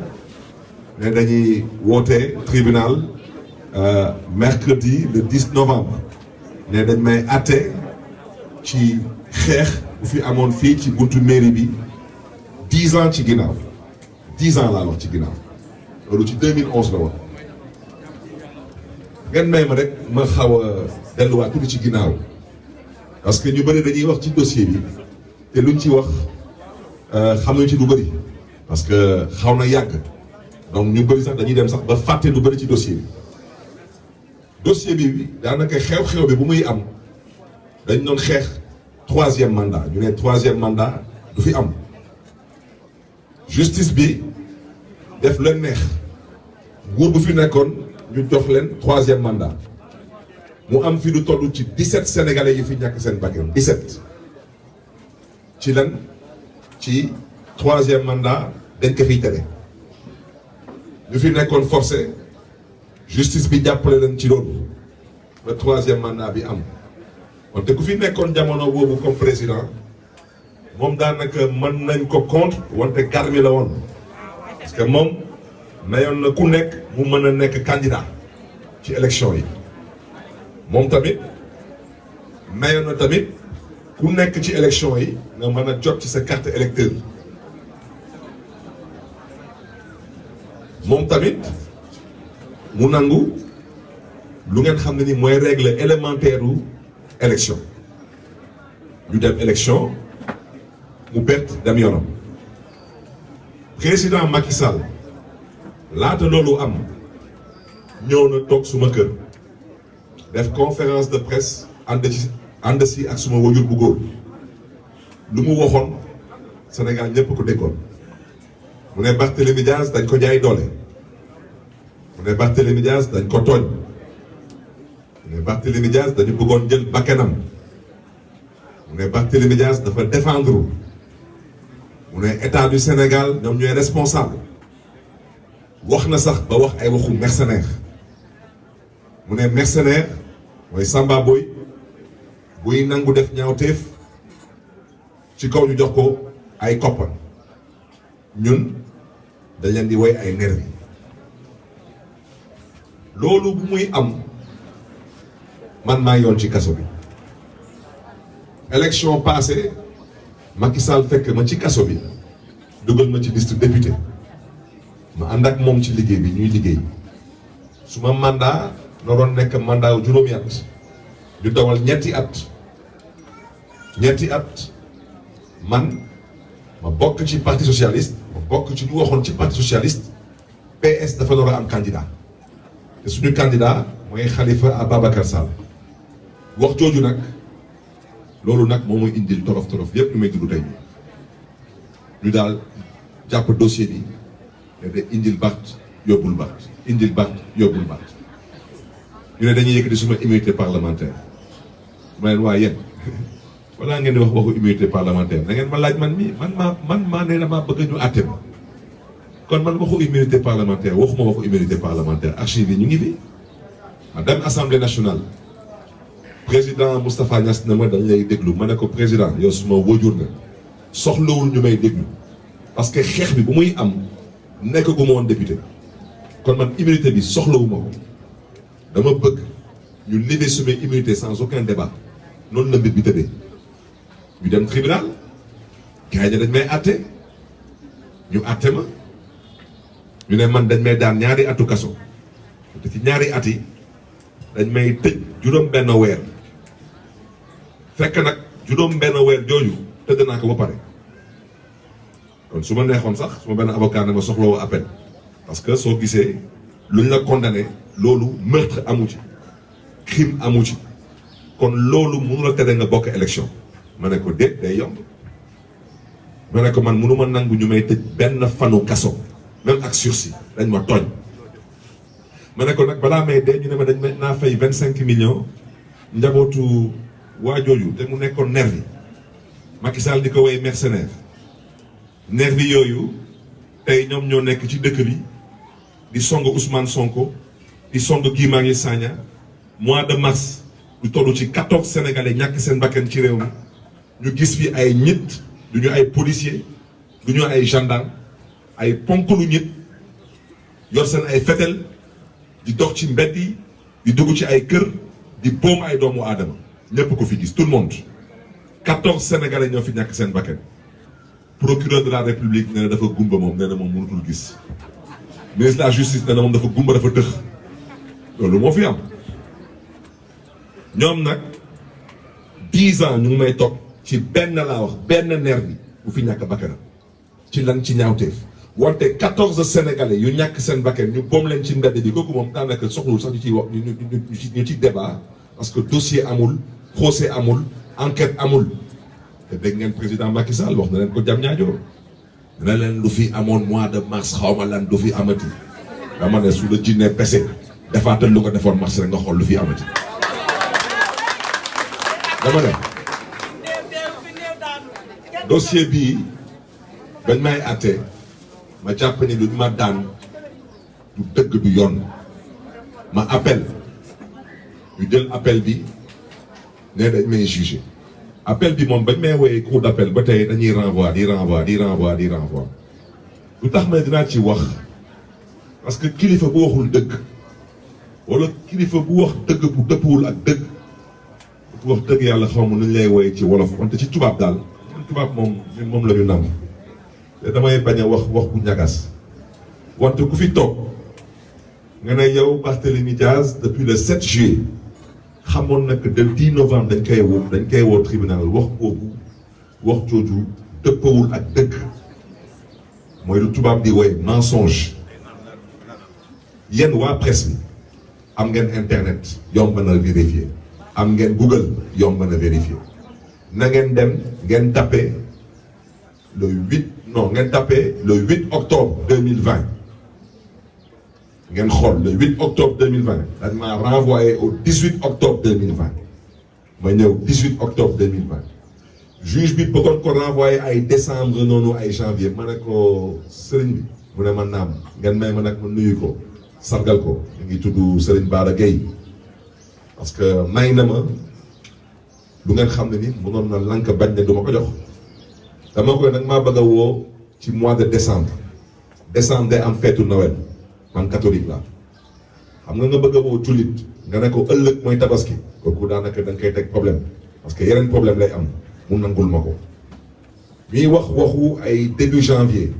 ne dañuy woote tribunal mercredi le 10 novembre ne dañ may àtte ci xeex bu fi amoon fii ci buntu mairie bi 10 ans ci ginnaaw 10 ans laa wax ci ginnaaw loolu ci 2011 la woon ngeen may ma rek ma xaw a delluwaat tuuti ci ginnaaw parce que ñu bëri dañuy wax ci dossier bi te luñ ci wax xam nañ ci lu bëri parce que xaw na yàgg donc ñu bëri sax dañuy dem sax ba fàtte lu bëri ci dossier bi daanaka xew-xew bi bu muy am dañ doon xeex 3e mandat ñu ne 3e mandat du fi am justice bi def leen neex nguur bu fi nekkoon ñu jox leen 3e mandat mu am fi lu toll ci 17 sénégalais yi fi ñàkk seen bakkan 17 ci lan ci 3e mandat dañ ko fiy tere ñu fi nekkoon forcé justice bi jàppale leen ci loolu ba 3e mandat bi am wante ku fi nekkoon jamono boobu comme président moom daanaka mën nañ ko contre wante garmi la woon parce que moom mayoon na ku nekk mu mën a nekk candidat ci élection yi moom tamit mayoon na tamit ku nekk ci élection yi nga mën a jot ci sa carte électeur moom tamit mu nangu lu ngeen xam ne ni mooy règle élémentaire u élection ñu dem élection mu perte dem yoonam président Macky Sall laata loolu am ñëw na toog suma kër def conférence de presse ànd si ak suma wajur bu góor lu mu waxoon Sénégal ñëpp ko déggoon mu ne Barthélémy Dias dañ ko jaay doole mu ne Barthélémy Dias dañ ko tooñ mu ne Barthélémy Dias dañu bëggoon jël bakkanam mu ne Barthélémy Dias dafa défendre mu ne état du Sénégal ñoom ñooy responsable wax na sax ba wax ay waxu mercenaire mu ne mercenaire mooy Samba Boy buy nangu def ñaawteef ci kaw ñu jox ko ay koppar ñun dañ leen di woy ay nervi loolu bu muy am man maa yoon ci kaso bi élection passée Macky Sall fekk ma ci kaso bi dugal ma ci liste député ma ànd ak moom ci liggéey bi ñuy liggéey suma mandat noroon nekk mandat wu juróomi at ñu dawal ñetti at man ma bokk ci parti socialiste ma bokk ci ñu waxoon ci parti socialiste PS dafa door a am candidat te suñu candidat mooy Khalifa Ababacar Sall wax jooju nag loolu nag moo muy indil torof yépp ñu may dund tey ñu daal jàpp dossier bi ne de indil Barth yóbbul Barth indil Barth yóbbul Barth ñu ne dañuy yëkkati suma immunité parlementaire ma leen waa yéen walla ngeen di wax waxu immunité parlementaire da ngeen ma laaj man mi man maa ne dama bëgg ñu àtte ma kon man waxu immunité parlementaire waxuma waxu immunité parlementaire archive yi ñu ngi fi ma dem assemblée nationale président Moustapha Niass na ma dañ lay déglu ma ne ko président yow suma wóojur nga soxlawul ñu may déglu parce que xeex bi bu muy am nekk gu ma woon député kon man immunité bi soxlawuma ko dama bëgg ñu lever suma immunité sans aucun débat noonu la mbir bi tëddee ñu dem tribunal gars yi dañ may àtte ñu àtte ma ñu ne man dañ may daan ñaari atu kaso te ci ñaari at yi dañ may tëj juróom benn weer fekk nag juróom benn weer jooju tëdd naa ko ba pare kon su ma neexoon sax su ma benn avocat ne ma soxlawoo appel parce que soo gisee luñ la condamné loolu meurtre amu ci crime amu ci kon loolu mënu la tere nga bokk élection ma ne ko déet day yomb ma ne ko man mënu ma nangu ñu may tëj benn fanu kaso même ak sursis dañ ma tooñ ma ne ko nag balaa may dee ñu ne ma dañ ma naa fay 25 millions njabootu waa jooju te mu nekkoon nervi Macky Sall di ko woy mercenaire nervi yooyu tey ñoom ñoo nekk ci dëkk bi di song Ousmane Sonko di song Guy Marius Sagna mois de mars lu toll ci 14 sénégalais ñàkk seen bakkan ci réew mi ñu gis fi ay nit du ñu ay policiers du ñu ay gendarme ay ponklu nit yor seen ay fetel di dox ci mbedd yi di dugg ci ay kër di boom ay doomu aadama ñëpp ko fi gis tout le monde 14 sénégalais ñoo fi ñàkk seen bakkan procureur de la république nee na dafa gumba moom nee na moom mënutul gis ministre de la justice nee na moom dafa gumba dafa tëx loolu moo fi am ñoom nag 10 ans ñu ngi may toog ci benn laa wax benn nervi bu fi ñàkk bakkanam ci lan ci ñaawteef wante 14 sénégalais yu ñàkk seen bakkan ñu boom leen ci mbedd bi kooku moom daanaka soxlul sax ñu ciy wax ñu ci débat parce que dossier amul procès amul enquête amul te dégg ngeen président Macky Sall wax na leen ko jam ñaajoo na leen lu fi amoon mois de mars xawma lan du fi amati dama ne su la jinnee pese defaatal lu ko defoon mars rek nga xool lu fi amati dama ne dossier bii bañ may àtte ma jàpp ni lu ñu ma daan du dëgg du yoon ma appel ñu jël appel bi ne dañ may jugé appel bi moom bañ may woowee cour d'appel ba tey dañuy renvoi di renvoi lu tax ma dinaa ci wax parce que kilifa bu waxul dëgg wala kilifa bu wax dëgg bu dëppwul ak dëgg bu wax dëgg yàlla xaw ma nuñ lay woowee ci wolof wante ci tubaab daal tubaab moom la ñu nam te damay bañ a wax bu ñagas wante ku fi toog nga ne yow Barthélémy Diaz depuis le 7 juillet xamoon na que le 10 novembre dañ koy woo tribunal wax jooju dëppawul ak dëgg mooy lu tubaab di woy mensonge yéen waa presse bi am ngeen internet yomb na vérifier am ngeen Google yomb na vérifier na ngeen dem ngeen tapé le 8 octobre 2020 ngeen xool le 8 octobre 2020 dañ maa renvoyé au 18 octobre 2020 ma ñëw 18 octobre 2020 juge bi bëggoon ko renvoyé ay décembre noonu ay janvier ma ne ko sëriñ bi mu ne ma naam ngeen may ma nag ma nuyu ko sargal ko ñu ngi tudd Serigne Bara Gueye parce que may na ma lu ngeen xam ne ni mënoon na lank bañ ne du ma ko jox dama koy nag maa bëgg a woo ci mois de décembre day am feetu Noël man catholique la xam nga bëgg a woo jullit nga ne ko ëllëg mooy tabaski kooku daanaka da nga koy teg problème parce que yeneen problème lay am mu nangul ma ko ñuy wax waxu ay début janvier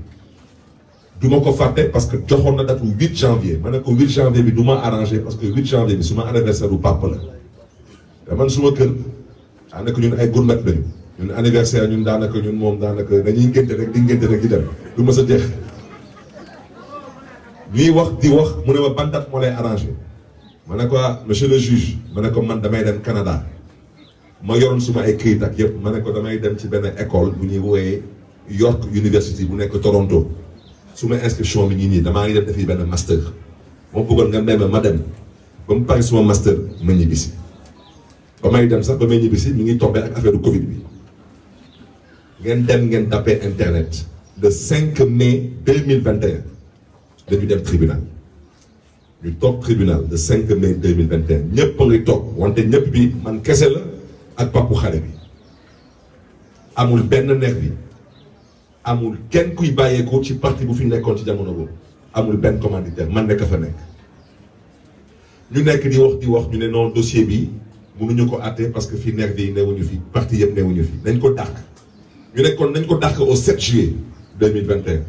du ma ko fàtte parce que joxoon na date 8 janvier ma ne ko 8 janvier bi du ma arrangé parce que 8 janvier bi suma anniversaire bu papa la te man suma kër daanaka ñun ay gourmet lañu ñun anniversaire ñun daanaka ñun moom daanaka dañuy ngénte rek di dem du ma sa jeex ñuy wax di wax mu ne ma ban date moo lay arrangé ma ne ko monsieur le juge ma ne ko man damay dem Canada ma yoroon suma ay këyit ak yëpp ma ne ko damay dem ci benn école bu ñuy woowee York University bu nekk Toronto suma inscription bi nii damaa ngi dem defi benn master moo bëggoon nga may ma dem ba mu pare suma master ma ñibbisi ba may dem sax ba may ñibbisi mi ngi tombé ak affaire du Covid bi ngeen dem ngeen tapé internet le 5 mai 2021 dañu dem tribunal ñu toog tribunal le 5 mai 2021 ñëpp a ngi toog wante ñëpp bi man kese la ak papu xale bi amul benn neex bi amul kenn kuy bàyyeekoo ci parti bu fi nekkoon ci jamono boobu amul benn commanditaire man nekk fa nekk ñu nekk di wax ñu ne non dossier bi mënuñu ko àtte parce que fii neex bi newuñu fi parti yëpp newuñu fi nañ ko dàq ñu nekkoon nañ ko dàq au 7 juillet 2021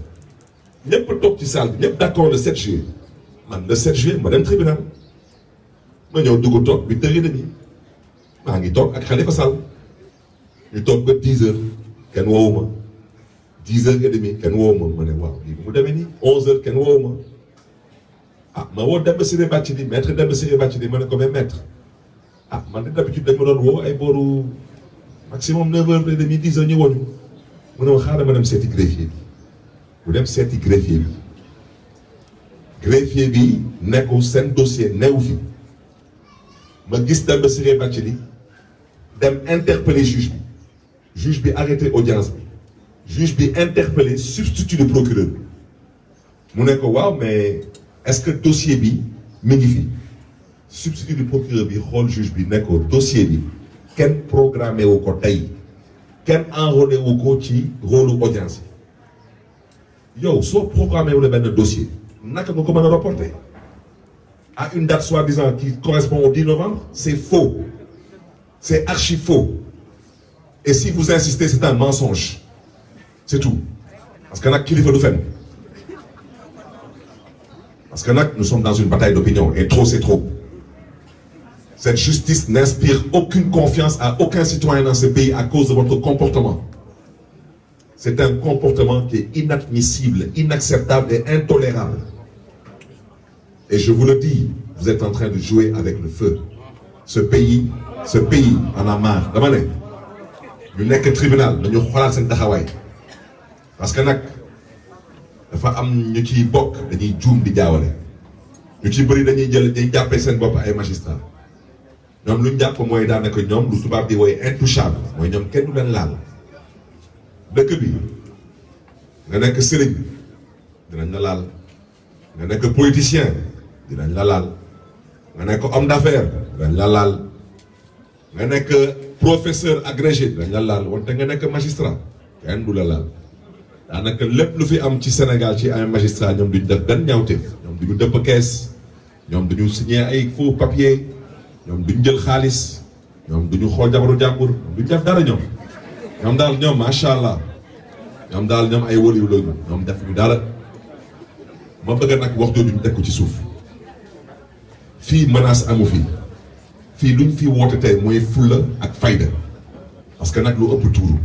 ñëpp toog ci salle bi ñëpp d'accord le 7 juillet man le 7 juillet ma dem tribunal ma ñëw dugg toog 8h30 maa ngi toog ak Khalifa Sall ñu toog ba 10h kenn woowu ma 10h30 kenn woowu ma ma ne waaw lii bu mu demee nii 11h kenn woowu ma ma woo Demba Ciré Bathily maître Demba Ciré Bathily ma ne ko mais maître man de d'habitude dañ ma doon woo ay booru maximum 9h30 10h ñu woñu mu ne ma xaaral ma dem seeti greffier bi bu dem seeti greffier bi nekkul seen dossier newu fi ma gis Demba Ciré Bathily dem interpeller juge bi arrêté audience bi juge bi interpellé substitut de procureur bi mu ne ko waaw mais est-ce que dossier bi mi ngi fi substitut du procureur bi xool juge bi ne ko dossier bi kenn programmé wu ko tey kenn enrôlé wu ko ci rôle audience yi yow soo programmé wu la benn dossier naka nga ko mën a reporter à une date soi-disant qui correspond au 10 novembre c'est faux c'est archi faux et si vous insistez c'est un mensonge c'est tout parce que nag kilifa du fen parce que nag nous sommes dans une bataille d'opinion et trop c'est trop. Cette justice n'inspire aucune confiance à aucun citoyen dans ce pays à cause de votre comportement. C'est un comportement qui est inadmissible, inacceptable et intolérable. Et je vous le dis, vous êtes en train de jouer avec le feu. Ce pays en a marre. Dama ne ñu nekk tribunal dañu xoolaat seen taxawaay parce que nag dafa am ñu ciy bokk dañuy juum di jaawale ñu ci bëri dañuy jàppee seen bopp ay magistrat ñoom lu ñu jàpp mooy daanaka ñoom lu tubaab di woy intouchable mooy ñoom kenn du leen laal dëkk bi nga nekk sëriñ dinañ la laal nga nekk politicien dinañ la laal nga nekk homme d'affaires dinañ la laal nga nekk professeur agrégé dinañ la laal wante nga nekk magistrat kenn du la laal daanaka lépp lu fi am ci Sénégal ci ay magistrat ñoom duñ def benn ñaawteef ñoom duñu dëpp kees ñoom duñu signé ay faux papier ñoom duñ jël xaalis ñoom duñu xool jabaru jàmbur duñ def dara ñoom daal ñoom macha allah ñoom daal ñoom ay wóliw lañu ñoom def ñu dara ma bëgg nag wax jooju ñu teg ko ci suuf fii menace amu fii luñ fi woote tey mooy fulla ak fayda parce que nag lu ëpp tuuru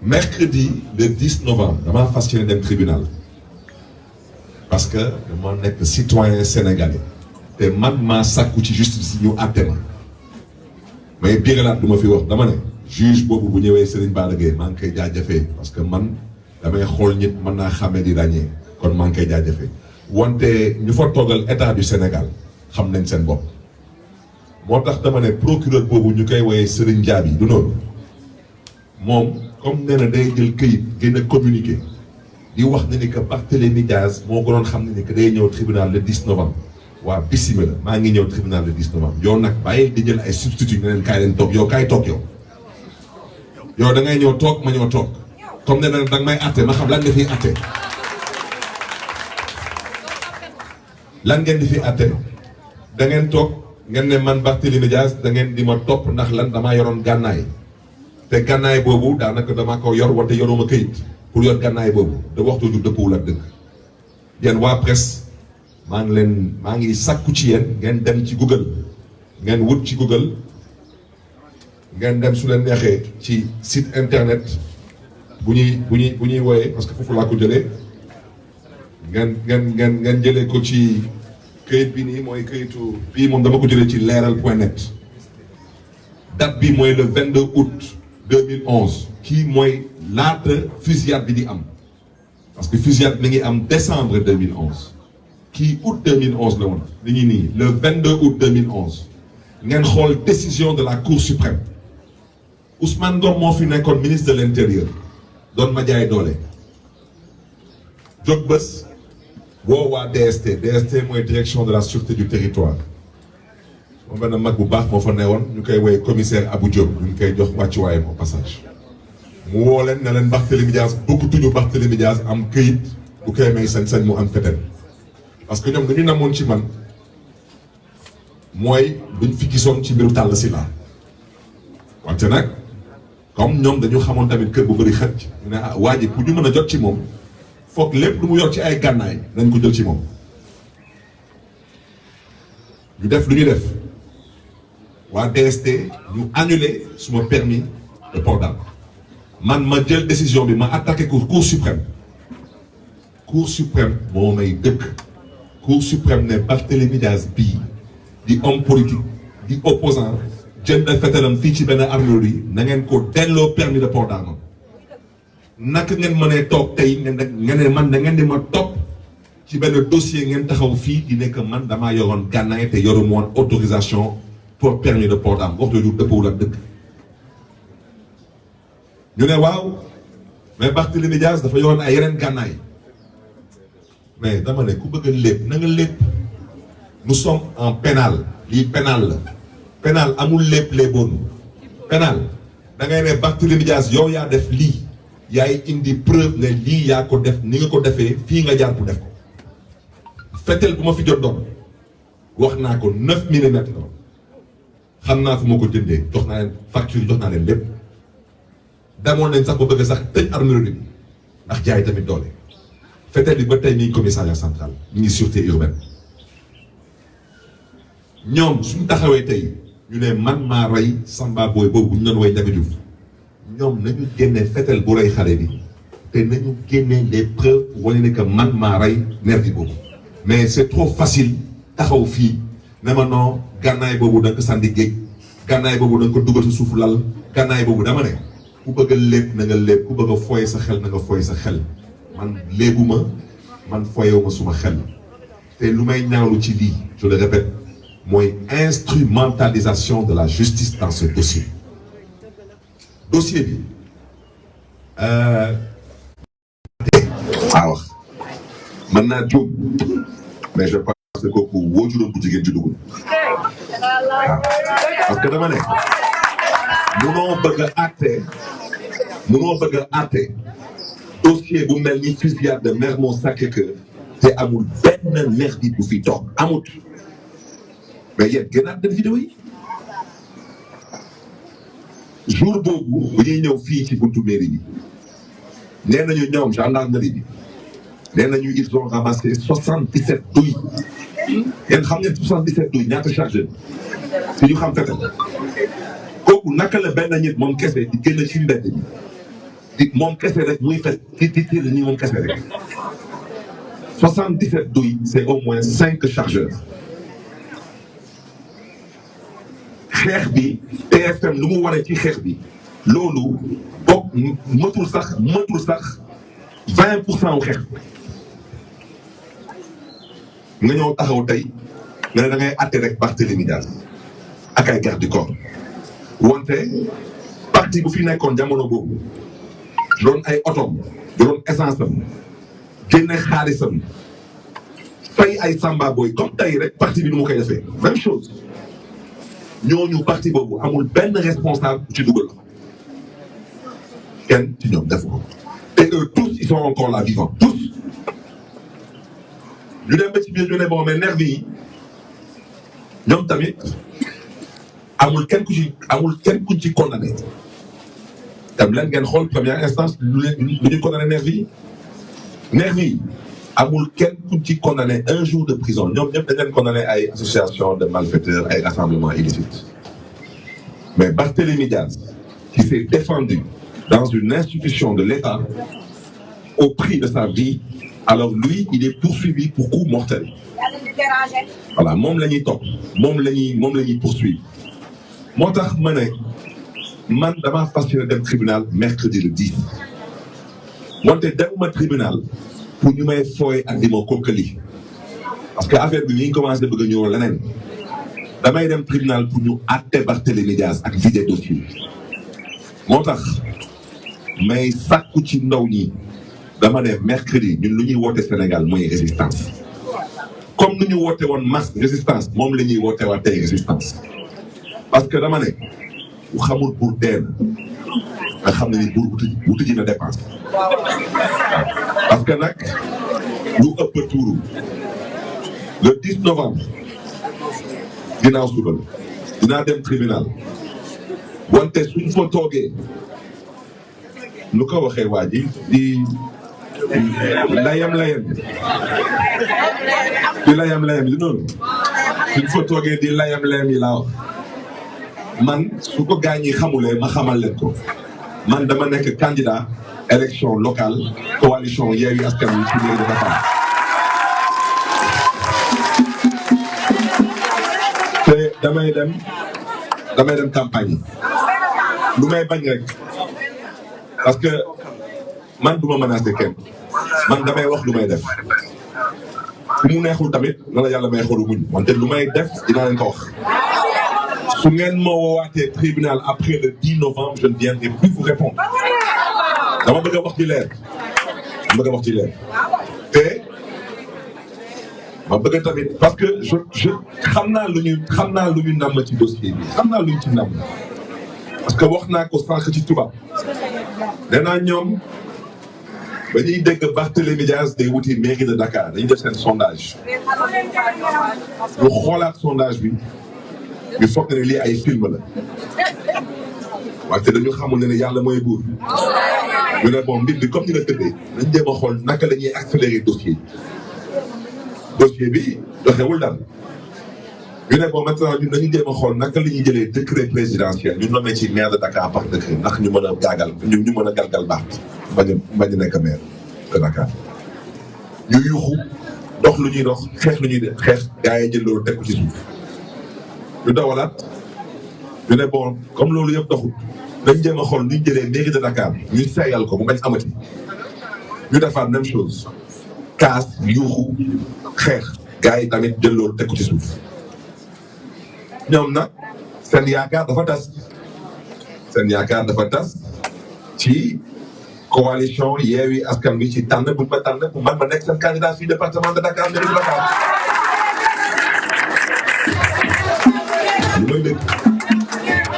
mercredi le 10 novembre damaa fas yéene dem tribunal parce que dama nekk citoyen sénégalais te man maa sàkku ci justice ñu àtte ma mais biiralaat du ma fi wax dama ne juge boobu bu ñëwee Serigne Bara Gueye maa ngi koy jaajëfee parce que man damay xool nit mën naa xàmmee di ràññee kon maa ngi koy jaajëfee wante ñu fa toogal état du Sénégal xam nañ seen bopp moo tax dama ne procureur boobu ñu koy woowee Serigne Diaby du noonu moom comme nee na day jël këyit gën a communiqué di wax ne ni que Barthélémy Diaz moo gënoon xam ne ni que day ñëw tribunal le 10 novembre waa bisimilah maa ngi ñëw tribunal le 10 novembre yow nag bàyyi di jël ay substitut ne leen kaay leen toog yow kaay toog yow da ngay ñëw toog ma ñëw toog comme ne nag danga may àtte ma xam lan nga fiy àtte lan ngeen di fi àtte da ngeen toog ngeen ne man Barthélémy Diaz da ngeen di ma topp ndax lan damaa yoroon gànnaay te gànnaay boobu daanaka dama ko yor wante yoruma këyit pour yor gànnaay boobu da waxtu ju dëppwul ak dëgg yéen waa presse maa ngi sàkku ci yéen ngeen dem ci Google ngeen wut ci Google ngeen dem su leen neexee ci site internet bu ñuy wooyee parce que foofu laa ko jëlee ngeen jëlee ko ci këyit bi nii mooy këyitu bii moom dama ko jëlee ci leeral.net date bi mooy le 22 août 2011 kii mooy laata fusillade bi di am parce que fusillade mi ngi am décembre 2011 kii août 2011 la woon li ngi nii le 22 août 2011 ngeen xool décision de la Cour suprême Ousmane Ngom moo fi nekkoon ministre de l'intérieur doon ma jaay doole jóg bés woo waa DST mooy direction de la sûreté du territoire moom benn mag bu baax moo fa newoon ñu koy woowee commissaire Abou Diop ñu ngi koy jox wàccuwaayam au passage mu woo leen ne leen Barthélémy Diaz bëggatuñu Barthélémy Diaz am këyit bu koy may sañ-sañ mu am feten parce que ñoom dañu namoon ci man mooy duñ fi gisoon ci mbiru Talla Sylla wante nag comme ñoom dañu xamoon tamit kër bu bëri xëcc ñu ne ah waa ji pour ñu mën a jot ci moom foog lépp lu mu yor ci ay gànnaay nañ ko jël ci moom ñu def lu ñu def waa DST ñu annulé suma permis de port d'arme man ma jël décision bi ma attaqué ko Cour suprême moo may dëkk Cour suprême ne Barthélémy Diaz bii di homme politique di opposant jënd fetalam fii ci benn armurerie na ngeen ko delloo permis de port d'arme naka ngeen mënee toog tey ngeen ne man da ngeen di ma topp ci benn dossier ngeen taxaw fii di nekk man damaa yoroon gànnaay te yoruma woon autorisation pour permis de port d'arme wax jooju dëppawul ak dëkk ñu ne waaw mais Barthélémy Diaz dafa yoroon ay yeneen gànnaay mais dama ne ku bëgg a lépp na nga lépp nous sommes en pénal lii pénal la pénal amul lépp les bonnes pénal da ngay ne Barthélémy Dias yow yaa def lii yaay indi preuve ne lii yaa ko def ni nga ko defee fii nga jaar pour def ko fetel bu ma fi jot doon wax naa ko 9 millimètres la xam naa fu ma ko jëndee jox naa leen facture jox naa leen lépp demoon nañ sax ba bëgg sax tëj armurerie bi ndax jaay tamit doole fetel bi ba tey mi ngi commissariat central mi ngi sûreté urbaine ñoom suñu taxawee tey ñu ne man maa rey Samba Boy boobu ñu doon way Ndiaga Diouf ñoom nañu génne fetel bu rey xale bi te nañu génne les preuves pour wane ne que man maa rey nervi boobu mais c'est trop facile taxaw fii ne ma non gànnaay boobu da nga ko sànni géej gànnaay boobu da nga ko dugal sa suufu lal gànnaay boobu dama ne ku bëgg a léeb na nga léeb ku bëgg a foye sa xel na nga foye sa xel man léebuma man foyewuma suma xel te lu may ñaawlu ci lii je le répète mooy instrumentalisation de la justice dans ce dossier bi wax mën naa jóg mais je pense que kooku woo juróom bu jigéen ci dugul waaw parce que dama ne munoo bëgg a àtte dossier bu mel ni fusillade de Mermoz Sacré-Cœur te amul benn nervi bu fi toog amut mais yéen gënaat de vidéo yi jour boobu bu ñuy ñëw fii ci buntu mairie bi nee nañu ñoom gendarmerie bi nee nañu ils ont ramassé 77 douilles yéen xam ngeen 77 douilles ñaata chargeur si ñu xam fetal kooku naka la benn nit moom kese di génn ci mbedd bi di moom kese rek muy fet ci tiir ni moom kese rek 77 douilles c'est au moins 5 chargeurs xeex bi TFM lu mu waree ci xeex bi loolu bokk mëtul sax 20% wu xeex nga ñëw taxaw tey nga ne da ngay àtte rek Barthélémy Dias ak ay garde du corps wante parti bu fi nekkoon jamono boobu doon ay otom doon essence am génne xaalisam fay ay Samba Boy comme tey rek parti bi nu mu koy defee même chose ñooñu parti boobu amul benn responsable ci dugal kenn ci ñoom def ko et eux tous ils sont encore là vivants tous ñu dem ba ci biir ñu ne bon mais nervi yi ñoom tamit amul kenn kuñ ci condamné tam leen ngeen xool première instance lu ñu condamné nervi yi amul kenn kuñ ci condamné 1 jour de prison ñoom ñëpp dañ leen condamné ay association de malfaiteurs ay rassemblements illicites mais Barthélémy Dias qui s'est défendu dans une institution de l'État au prix de sa vie alors lui il est poursuivi pour coup mortel voilà moom la ñuy topp moom la ñuy poursuivre moo tax ma ne man damaa fas yéene dem tribunal mercredi le 10 wante demuma tribunal pour ñu may fooy ak di ma kokkali parce que affaire bi mi ngi commencé bëgg a ñëw leneen damay dem tribunal pour ñu àtte Barthélémy Dias ak vider dossier moo tax may sàkku ci ndaw ñi dama ne mercredi ñun lu ñuy woote Sénégal mooy résistance comme nu ñu woote woon masse résistance moom la ñuy woote waa tey résistance parce que dama ne ku xamul pour deen nga xam ne ni buur wuti ji na dépense parce que nag lu ëpp tuuru le 10 novembre ginnaaw suba dinaa dem tribunal wante suñ fa toogee nu ko waxee waa ji di layam di noonu suñ fa toogee di layam yi laa wax man su ko gaañ yi xamulee ma xamal leen ko man dama nekk candidat élection locale coalition Yewwi Askan Wi ci mairie de Dakar te damay dem campagne lu may bañ rek parce que man du ma menacé kenn man damay wax lu may def ku mu neexul tamit na la yàlla may xolu muñ wante lu may def dinaa leen ko wax su ngeen ma woowaatee tribunal après le 10 novembre je ne viendrai plus vous répondre dama bëgg a wax ci leer te ma bëgg tamit parce que je xam naa lu ñu namm ci dossier bi xam naa lu ñu ci namm parce que wax naa ko sànq ci tubaab nee naa ñoom ba ñuy dégg Barthélémy Dias day wuti mairie de Dakar dañuy def seen sondage ñu xoolaat sondage bi ñu foog ne lii ay film la wante dañu xamul ne yàlla mooy buur ñu ne bon mbir bi comme ni la tëddee nañ jéem a xool naka la ñuy accélérer dossier bi doxewul dal ñu ne bon maintenant ñun dañu jéem a xool naka la ñuy jëlee décret présidentiel ñu nommé ci maire de Dakar par décret ndax ñu mën a gaagal ñu mën a galgal baax bañ a nekk maire de Dakar ñu yuuxu dox lu ñuy dox xeex lu ñuy def xeex gaa yi jël loolu teg ko ci suuf ñu dawalaat ñu ne bon comme loolu yëpp doxul dañ jéem a xool ñu jëlee mairie de Dakar ñu seeyal ko mu bañ amati ñu defaat même chose kaas yuuxu xeex gaa yi tamit jël loolu teg ko ci suuf ñoom nag seen yaakaar dafa tas ci coalition Yewwi Askan Wi ci tànn bu ma tànn bu man ma nekk seen candidat fii département de Dakar mairie de Dakar lu may dégg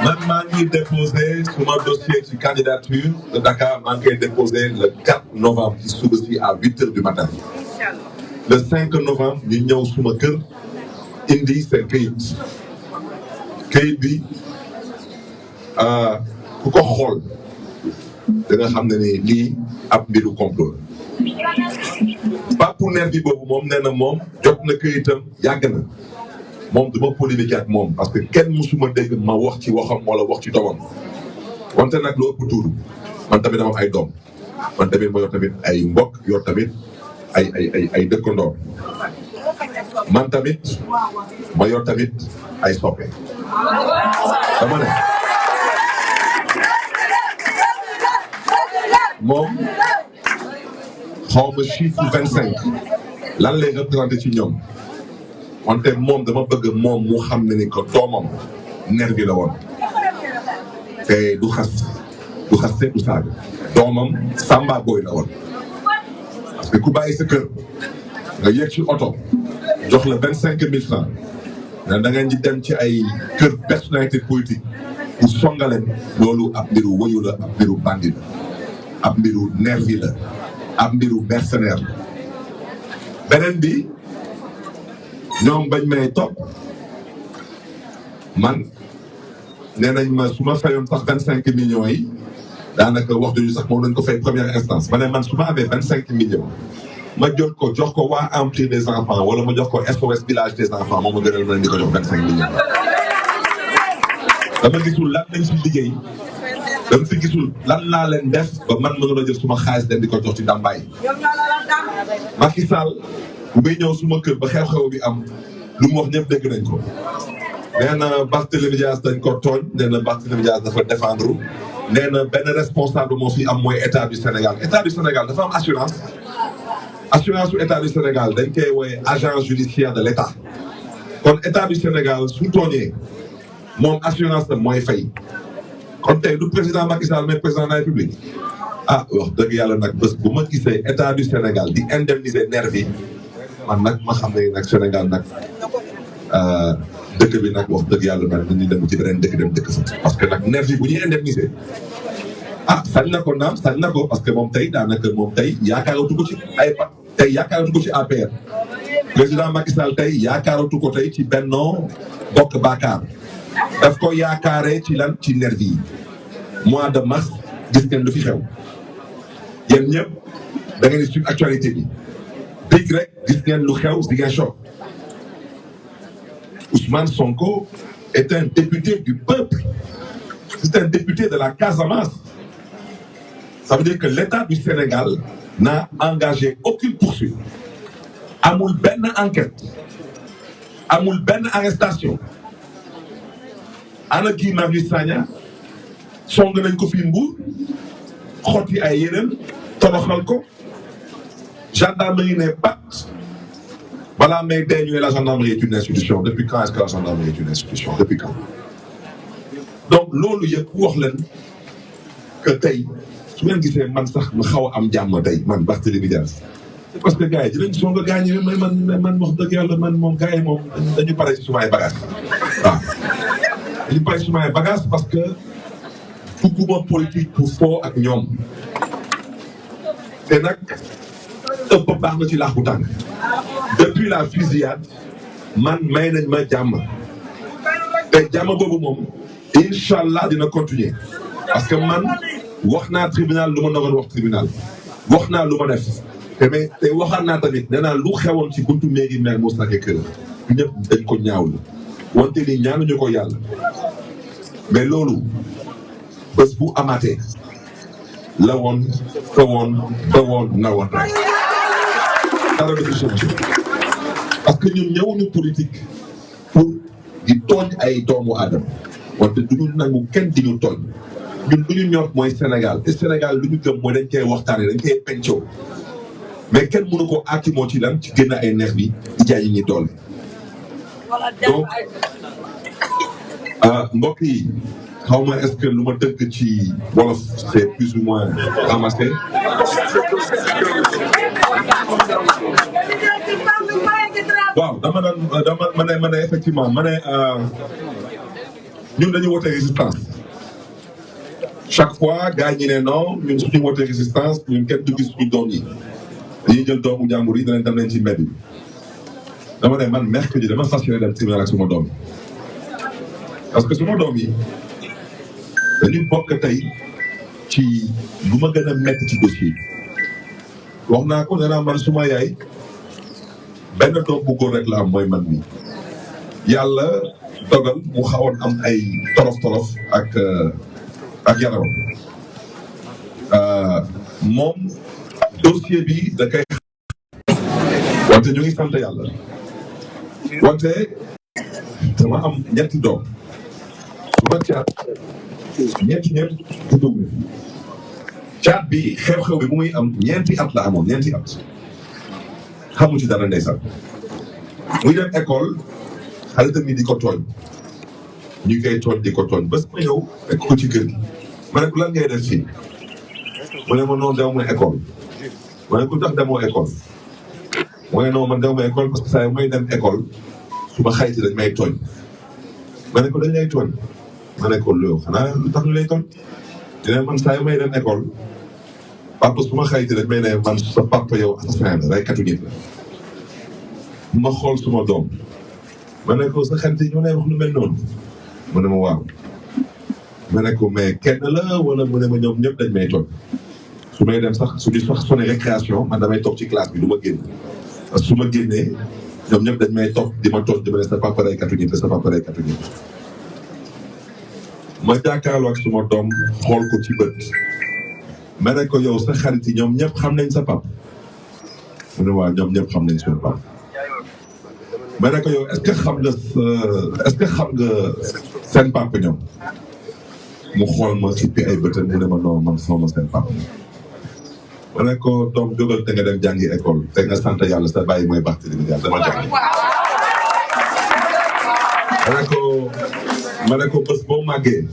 man maa ngi déposé suma dossier ci candidature de Dakar maa ngi koy déposé le 4 novembre ci suba si à 8h du matin le 5 novembre ñu ñëw suma kër indi seen kayit bi ku ko xool da nga xam ne ni lii ab mbiru complot Pape Nervi boobu moom nee na moom jot na kayitam yàgg na moom duma polémique ak moom parce que kenn musuma dégg ma wax ci waxam wala wax ci doomam wante nag lu ëpp tuuru man tamit dama am ay doom man tamit ma yor tamit ay mbokk yor tamit ay dëkkandoor man tamit ma yor tamit ay soppe dama ne moom xaw ma chiffre 25 lan lay représenté ci ñoom wante moom dama bëgg moom mu xam ne ni que doomam nervi la woon te du xaste du saaga doomam samba boy la woon parce que ku bàyyi sa kër nga yegg ci oto jox la 25 000 francs da ngeen di dem ci ay kër personnalité politique pour songaleen loolu ab mbiru woyu la ab mbiru bandi la ab mbiru nervi la ab mbiru mercenaire la beneen bi ñoom bañ may topp man nee nañ ma su ma fayoon sax 25 millions yi daanaka wax dëgg sax moom lañ ko fay première instance ma ne man su ma amee 25 millions ma jot ko jox ko waa Empire des enfants wala ma jox ko SOS village des enfants moom ma gënal ma leen di ko jox 25 millions. dama gisul lan lañ fi liggéey dama fi gisul lan laa leen def ba man mënula jël suma xaalis dem di ko jox ci ndàmbaay. Macky Sall bu may ñëw suma kër ba xew-xew bi am lu mu wax ñëpp dégg nañ ko nee na Barthélémy Dias dañ ko tooñ nee na Barthélémy Dias dafa défendre nee na benn responsable moo fi am mooy état du Sénégal dafa am assurance su état du Sénégal dañ koy wooye agent judiciaire de l' état kon état du Sénégal su tooñee moom assurance la mooy fay kon tey du président Macky Sall mais président de la République ah wax dëgg yàlla nag bés bu ma gisee état du Sénégal di indemniser nervi man nag ma xam ne nag Sénégal nag dëkk bi nag wax dëgg yàlla nag ñu dem ci beneen dëkk dem dëkk fa parce que nag nervi bu ñuy indemniser ah sañ na ko naam sañ na ko parce que moom tey daanaka moom tey yaakaaratu ko ci tey yaakaaratu ko ci APR président Macky Sall tey yaakaaratu ko tey ci Benno Bokk Yaakaar daf ko yaakaaree ci lan ci nervi yi mois de mars gis ngeen lu fi xew yéen ñëpp da ngeen di suivre actualité bi big rek gis ngeen lu xew Ziguinchor Ousmane Sonko est un député du peuple c'est un député de la Casamance ça veut dire que l'État du Sénégal n'a engagé aucune poursuite amul benn enquête amul benn arrestation ana Guy Marius Sagna song nañ ko fi Mbour xotti ay yeneen toroxal ko gendarmerie ne pat balaa may dee ñu ne la gendarmerie est une institution depuis quand est-ce que la gendarmerie est une institution depuis quand donc loolu yëpp wax leen que tey su ngeen gisee man sax ma xaw a am jàmm tey man Barthélémy Dias parce que gars yi dinañ soog a gaañ mais man wax dëgg yàlla man moom gars yi moom dañu pare ci suma ay bagages waaw. dañu pare ci suma ay bagages parce que bugguma politique pour foo ak ñoom te nag ëpp baax na ci laax bu tàng. depuis la fusillade man may nañ ma jàmm te jàmm boobu moom incha allah dina continuer parce que man wax naa tribunal lu ma naroon wax tribunal wax naa lu ma def te waxaat naa tamit nee naa lu xewoon ci buntu mairie maire Mermoz Sacré-Cœur ñëpp dañ ko ñaawlu wante ni ñaanuñu ko yàlla mais loolu bés bu amaatee la woon fa woon ba woon na woon rek dara du fi changé parce que ñun ñëwuñu politique pour di tooñ ay doomu aadama wante duñu nangu kenn di ñu tooñ ñun lu ñu ñor mooy Sénégal te Sénégal lu ñu gëm mooy dañ koy waxtaanee dañ koy pencoo mais kenn mënu ko aakimoo ci lan ci génn ay neex bi di jaay yi ñuy doole. donc mbokk yi xaw ma est-ce que lu ma dëgg ci wolof c'est plus ou moins ramassé. waaw ma ne effectivement ma ne ñun dañu woote résistance chaque fois gars ñi ne non ñun suñu woote résistance ñun kenn du gis suñu doom yi dañuy jël doomu jàmbur yi danañ dem leen ci mbedd bi dama ne man mercredi dama fas yéene dem tribunal ak suma doom yi parce que suma doom yi dañu bokk tey ci lu ma gën a métti ci dossier wax naa ko nee naa man suma yaay benn doom bu góor rek la am mooy man mi yàlla dogal mu xawoon am ay tolof ak yaramam moom dossier bi da koy wante ñu ngi sant yàlla wante dama am ñetti doom su ma caat ñetti bu dugg caat bi xew-xew bi bu muy am ñeenti at la amoon ñeenti at xamu ci dara ndeysaan muy dem école xale tamit di ko tooñ ñu koy tooñ di ko tooñ bés ma ñëw fekk ko ci kër gi ma ne ko lan ngay def fii mu ne ma noonu dew ma école ma ne ko tax demoo école mu ne non man dew ma école parce que saa yu may dem école su ma xayti dañ may tooñ ma ne ko dañ lay tooñ ma ne ko loolu xanaa lu tax ñu lay tooñ dina man saa yu may dem école papa su ma xayti dañ may ne man sa papa yow assassin la reykatu nit la ma xool suma doom ma ne ko sa xarit yi ñoo lay wax lu mel noonu mu ne ma waaw ma ne ko mais kenn la wala mu ne ma ñoom ñëpp dañ may tooñ su may dem sax su ñu sax sonné récréation man damay toog ci classe bi du ma génn parce que su ma génnee ñoom ñëpp dañ may toog di ma tooñ di ma ne sa papa reykatu nit la sa papa reykatu nit ma jàkkaarloo ak suma doom xool ko ci bët ma ne ko yow sa xarit yi ñoom ñëpp xam nañ sa papa mu ne waaw ñoom ñëpp xam nañ suñu papa ma ne ko yow est-ce que xam nga seen papa ñoom mu xool ma xippi ay bëtam mu ne ma non man xaw ma seen papa ma ne ko doom jógal te nga dem jàngi école te nga sant yàlla sa bàyyi mooy Barthélémy Dias dama jàngi ma ne ko bés boo màggee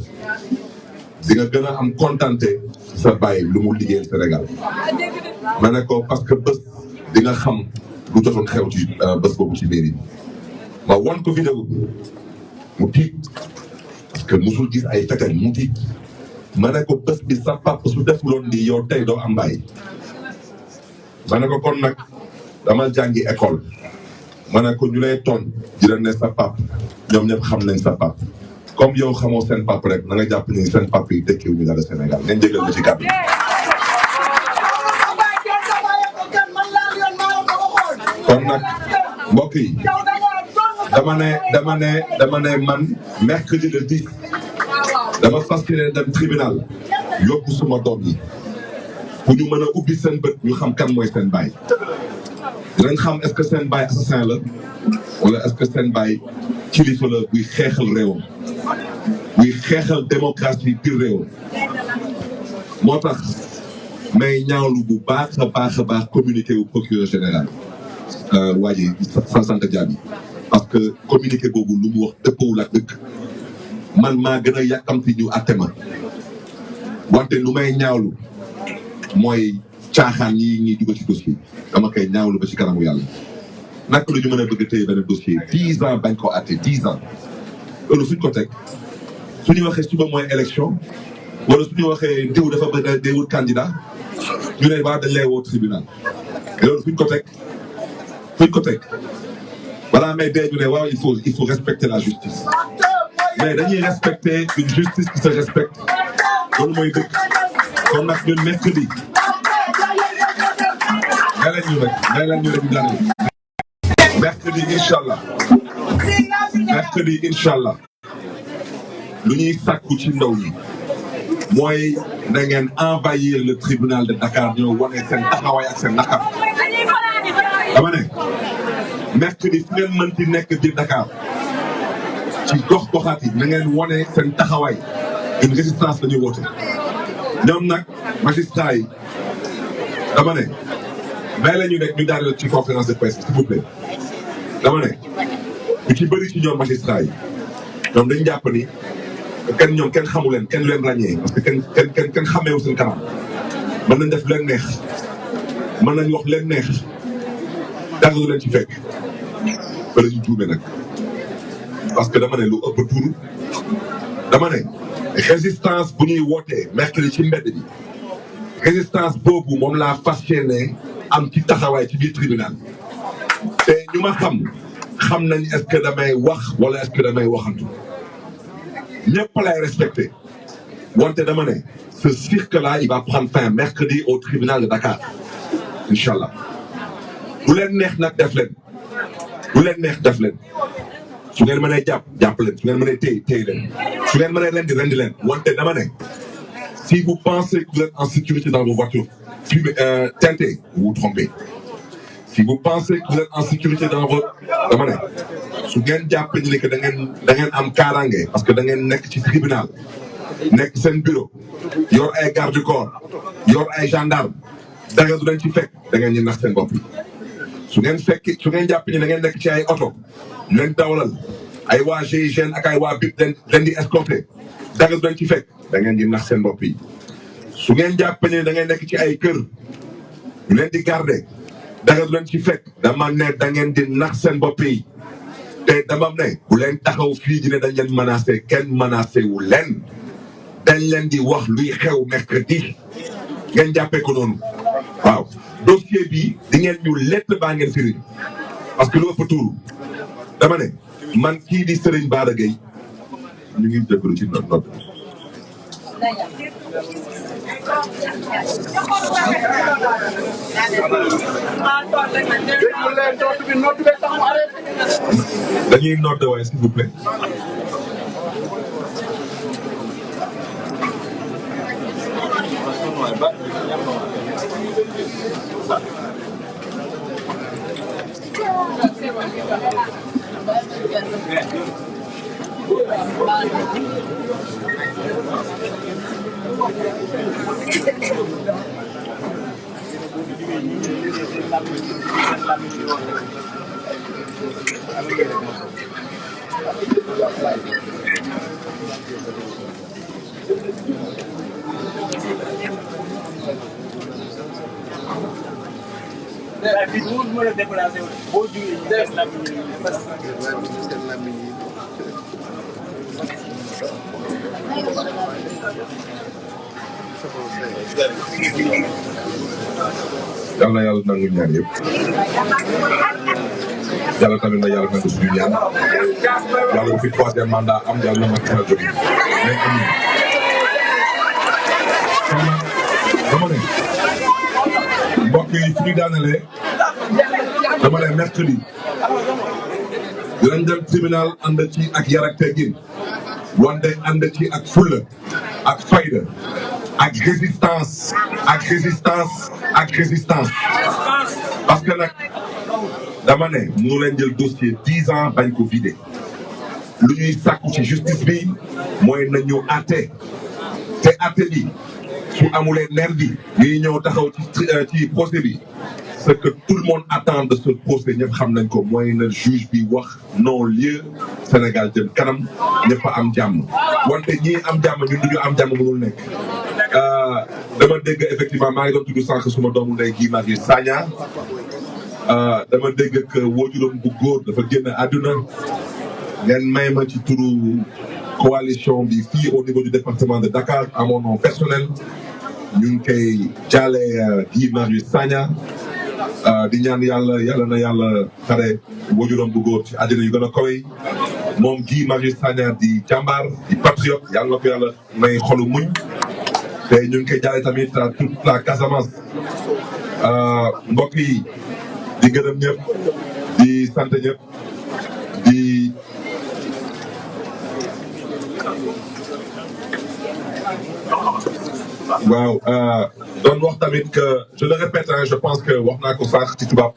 di nga gën a am kontante sa bàyyi lu mu liggéeyal Sénégal ma ne ko parce que bés di nga xam lu jotoon xew ci bés boobu ci mairie ma won ko vidéo bi mu tiit parce que musul gis ay fetel mu tiit ma ne ko bés bi sa papa su defuloon lii yow tey doo am bàyyi ma ne ko kon nag dama jàngi école ma ne ko ñu lay tooñ di la ne sa papa ñoom ñëpp xam nañ sa papa comme yow xamoo seen papa rek na nga jàpp ni seen papa yi tekkiwu ñu dara Sénégal ngeen jégal ma ci kàddu kon nag mbokk yi dama ne man mercredi le 10 dama fas yéene dem tribunal yóbbu suma doom yi pour ñu mën a ubbi seen bët ñu xam kan mooy seen baay dinañ xam est-ce que seen baay assassin la wala est-ce que seen baay kilifa la buy xeexal réewam buy xeexal démocratie biir réewam moo tax may ñaawlu bu baax a baax communiqué wu procureur général waa ji sant Diaby parce que communiqué boobu lu mu wax dëppawul ak dëkk man maa gën a yàkkamti ñu àtte ma wante lu may ñaawlu mooy caaxaan yi ñuy dugal ci dossier dama koy ñaawlu ba ci kanamu yàlla naka lu ñu mën a bëgg téye benn dossier 10 ans bañ ko àtte 10 ans loolu fuñ ko teg su ñu waxee suba mooy élection wala su ñu waxee diw dafa bëgg day wut candidat ñu ne waa dañ lay woo tribunal loolu fuñ ko teg balaa may dee ñu ne waaw il faut respecter la justice mais dañuy respecter une justice qui se respecte loolu mooy dëgg kon nag ñun mercredi may leen ñu rek daaneel mercredi incha allah lu ñuy sàkku ci ndaw ñi mooy na ngeen envahir le tribunal de Dakar ñoo wane seen taxawaay ak seen naqar dama ne mercredi fu ngeen mënti nekk biir Dakar ci gox-goxaat yi na ngeen wane seen taxawaay une résistance la ñuy woote ñoom nag magistrat yi dama ne may la ñu nekk ñu daal ci conférence de presse s'il vous plaît dama ne ñu ci bëri ci ñoom magistrat yi ñoom dañu jàpp ni kenn xamu leen kenn leen ràññee parce que kenn xameewu seen kanam mën nañ def leen neex mën nañ wax leen neex dara du leen ci fekk ba la ñu juume nag parce que dama ne lu ëpp tuuru dama ne résistance bu ñuy wootee mercredi ci mbedd bi résistance boobu moom laa fas yéene am ci taxawaay ci biir tribunal te ñu ma xam nañ est-ce que damay wax wala est-ce que damay waxantu ñëpp lay respecté wante dama ne ce cirque-là il va prendre fin mercredi au tribunal de Dakar inchallah bu leen neex nag def leen su ngeen mënee jàpp leen su ngeen mënee téye leen su ngeen mënee rendi leen wante dama ne si vous pensez que vous êtes en sécurité dans vos voitures teintées vous vous trompez si vous pensez que vous êtes en sécurité dans votre dama ne su ngeen jàpp ni que da ngeen am kaaraange parce que da ngeen nekk ci tribunal nekk seen bureau yor ay garde du corps yor ay gendarme dara du leen ci fekk da ngeen ñu nax seen bopp su ngeen jàpp ni da ngeen nekk ci ay oto leen dawlal ay waa GIGN ak ay waa BIP leen di escorté dara du leen ci fekk da ngeen di nax seen bopp yi su ngeen jàpp ni da ngeen nekk ci ay kër ñu leen di garder dara du leen ci fekk dama ne da ngeen di nax seen bopp yi te dama ne bu leen taxaw fii di ne dañ leen menacé kenn menacé wu leen dañ leen di wax luy xew mercredi ngeen jàppee ko noonu waaw dossier bi di ngeen ñu lettre baa ngeen firi parce que lu ëpp tuuru dama ne man kii di Serigne Bara Gueye ñu ngi déglu ci note dañuy note waaye s'il vous plaît yàlla na yàlla nangu ñaan yëpp yàlla tamit na yàlla nangu suñu ñaan yàlla bu fi troisième mandat am yàlla na ma teel a jóge mais amiin dama ne mbokk yi fi ñu daanelee dama ne mercredi dinañ dem tribunal ànd ci ak yar ak teggin wante ànd ci ak fulla ak fayda ak résistance parce que nag dama ne mënu leen jël dossier 10 ans bañ ko vider lu ñuy sàkku ci justice bi mooy nañu àtte te àtte bi su amulee nervi yi ñëw taxaw ci procès bi ce que tout le monde attend de ce procès ñëpp xam nañ ko mooy na juge bi wax non lieu Sénégal jëm kanam ñëpp am jàmm wante ñii am jàmm ñun duñu am jàmm mënul nekk dama dégg effectivement maa ngi doon tudd sànq suma doomu ndey Guy Marius Sagna dama dégg que waajuram bu góor dafa génn àdduna ngeen may ma ci turu coalition bi fii au niveau du département de Dakar à mon nom personnel ñu ngi koy jaale Guy Marius Sagna di ñaan yàlla na yàlla xare waajuram bu góor ci àddina yu gën a kawe moom Guy Marius Sagna di jàmbaar di patriote yàlla na ko yàlla may xolu muñ te ñu ngi koy jaale tamit à toute la Casamance mbokk yi di gërëm ñëpp di sant ñëpp di waaw doon wax tamit que je le répète je pense que wax naa ko sànq ci tubaab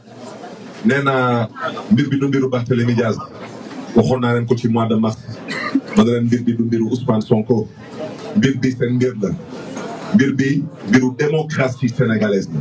nee naa mbir bi du mbiru Barthélémy Diaz waxoon naa leen ko ci mois de mars ma ne leen mbir bi du mbiru Ousmane Sonko mbir bi seen mbir la mbir bi mbiru démocratie sénégalaise la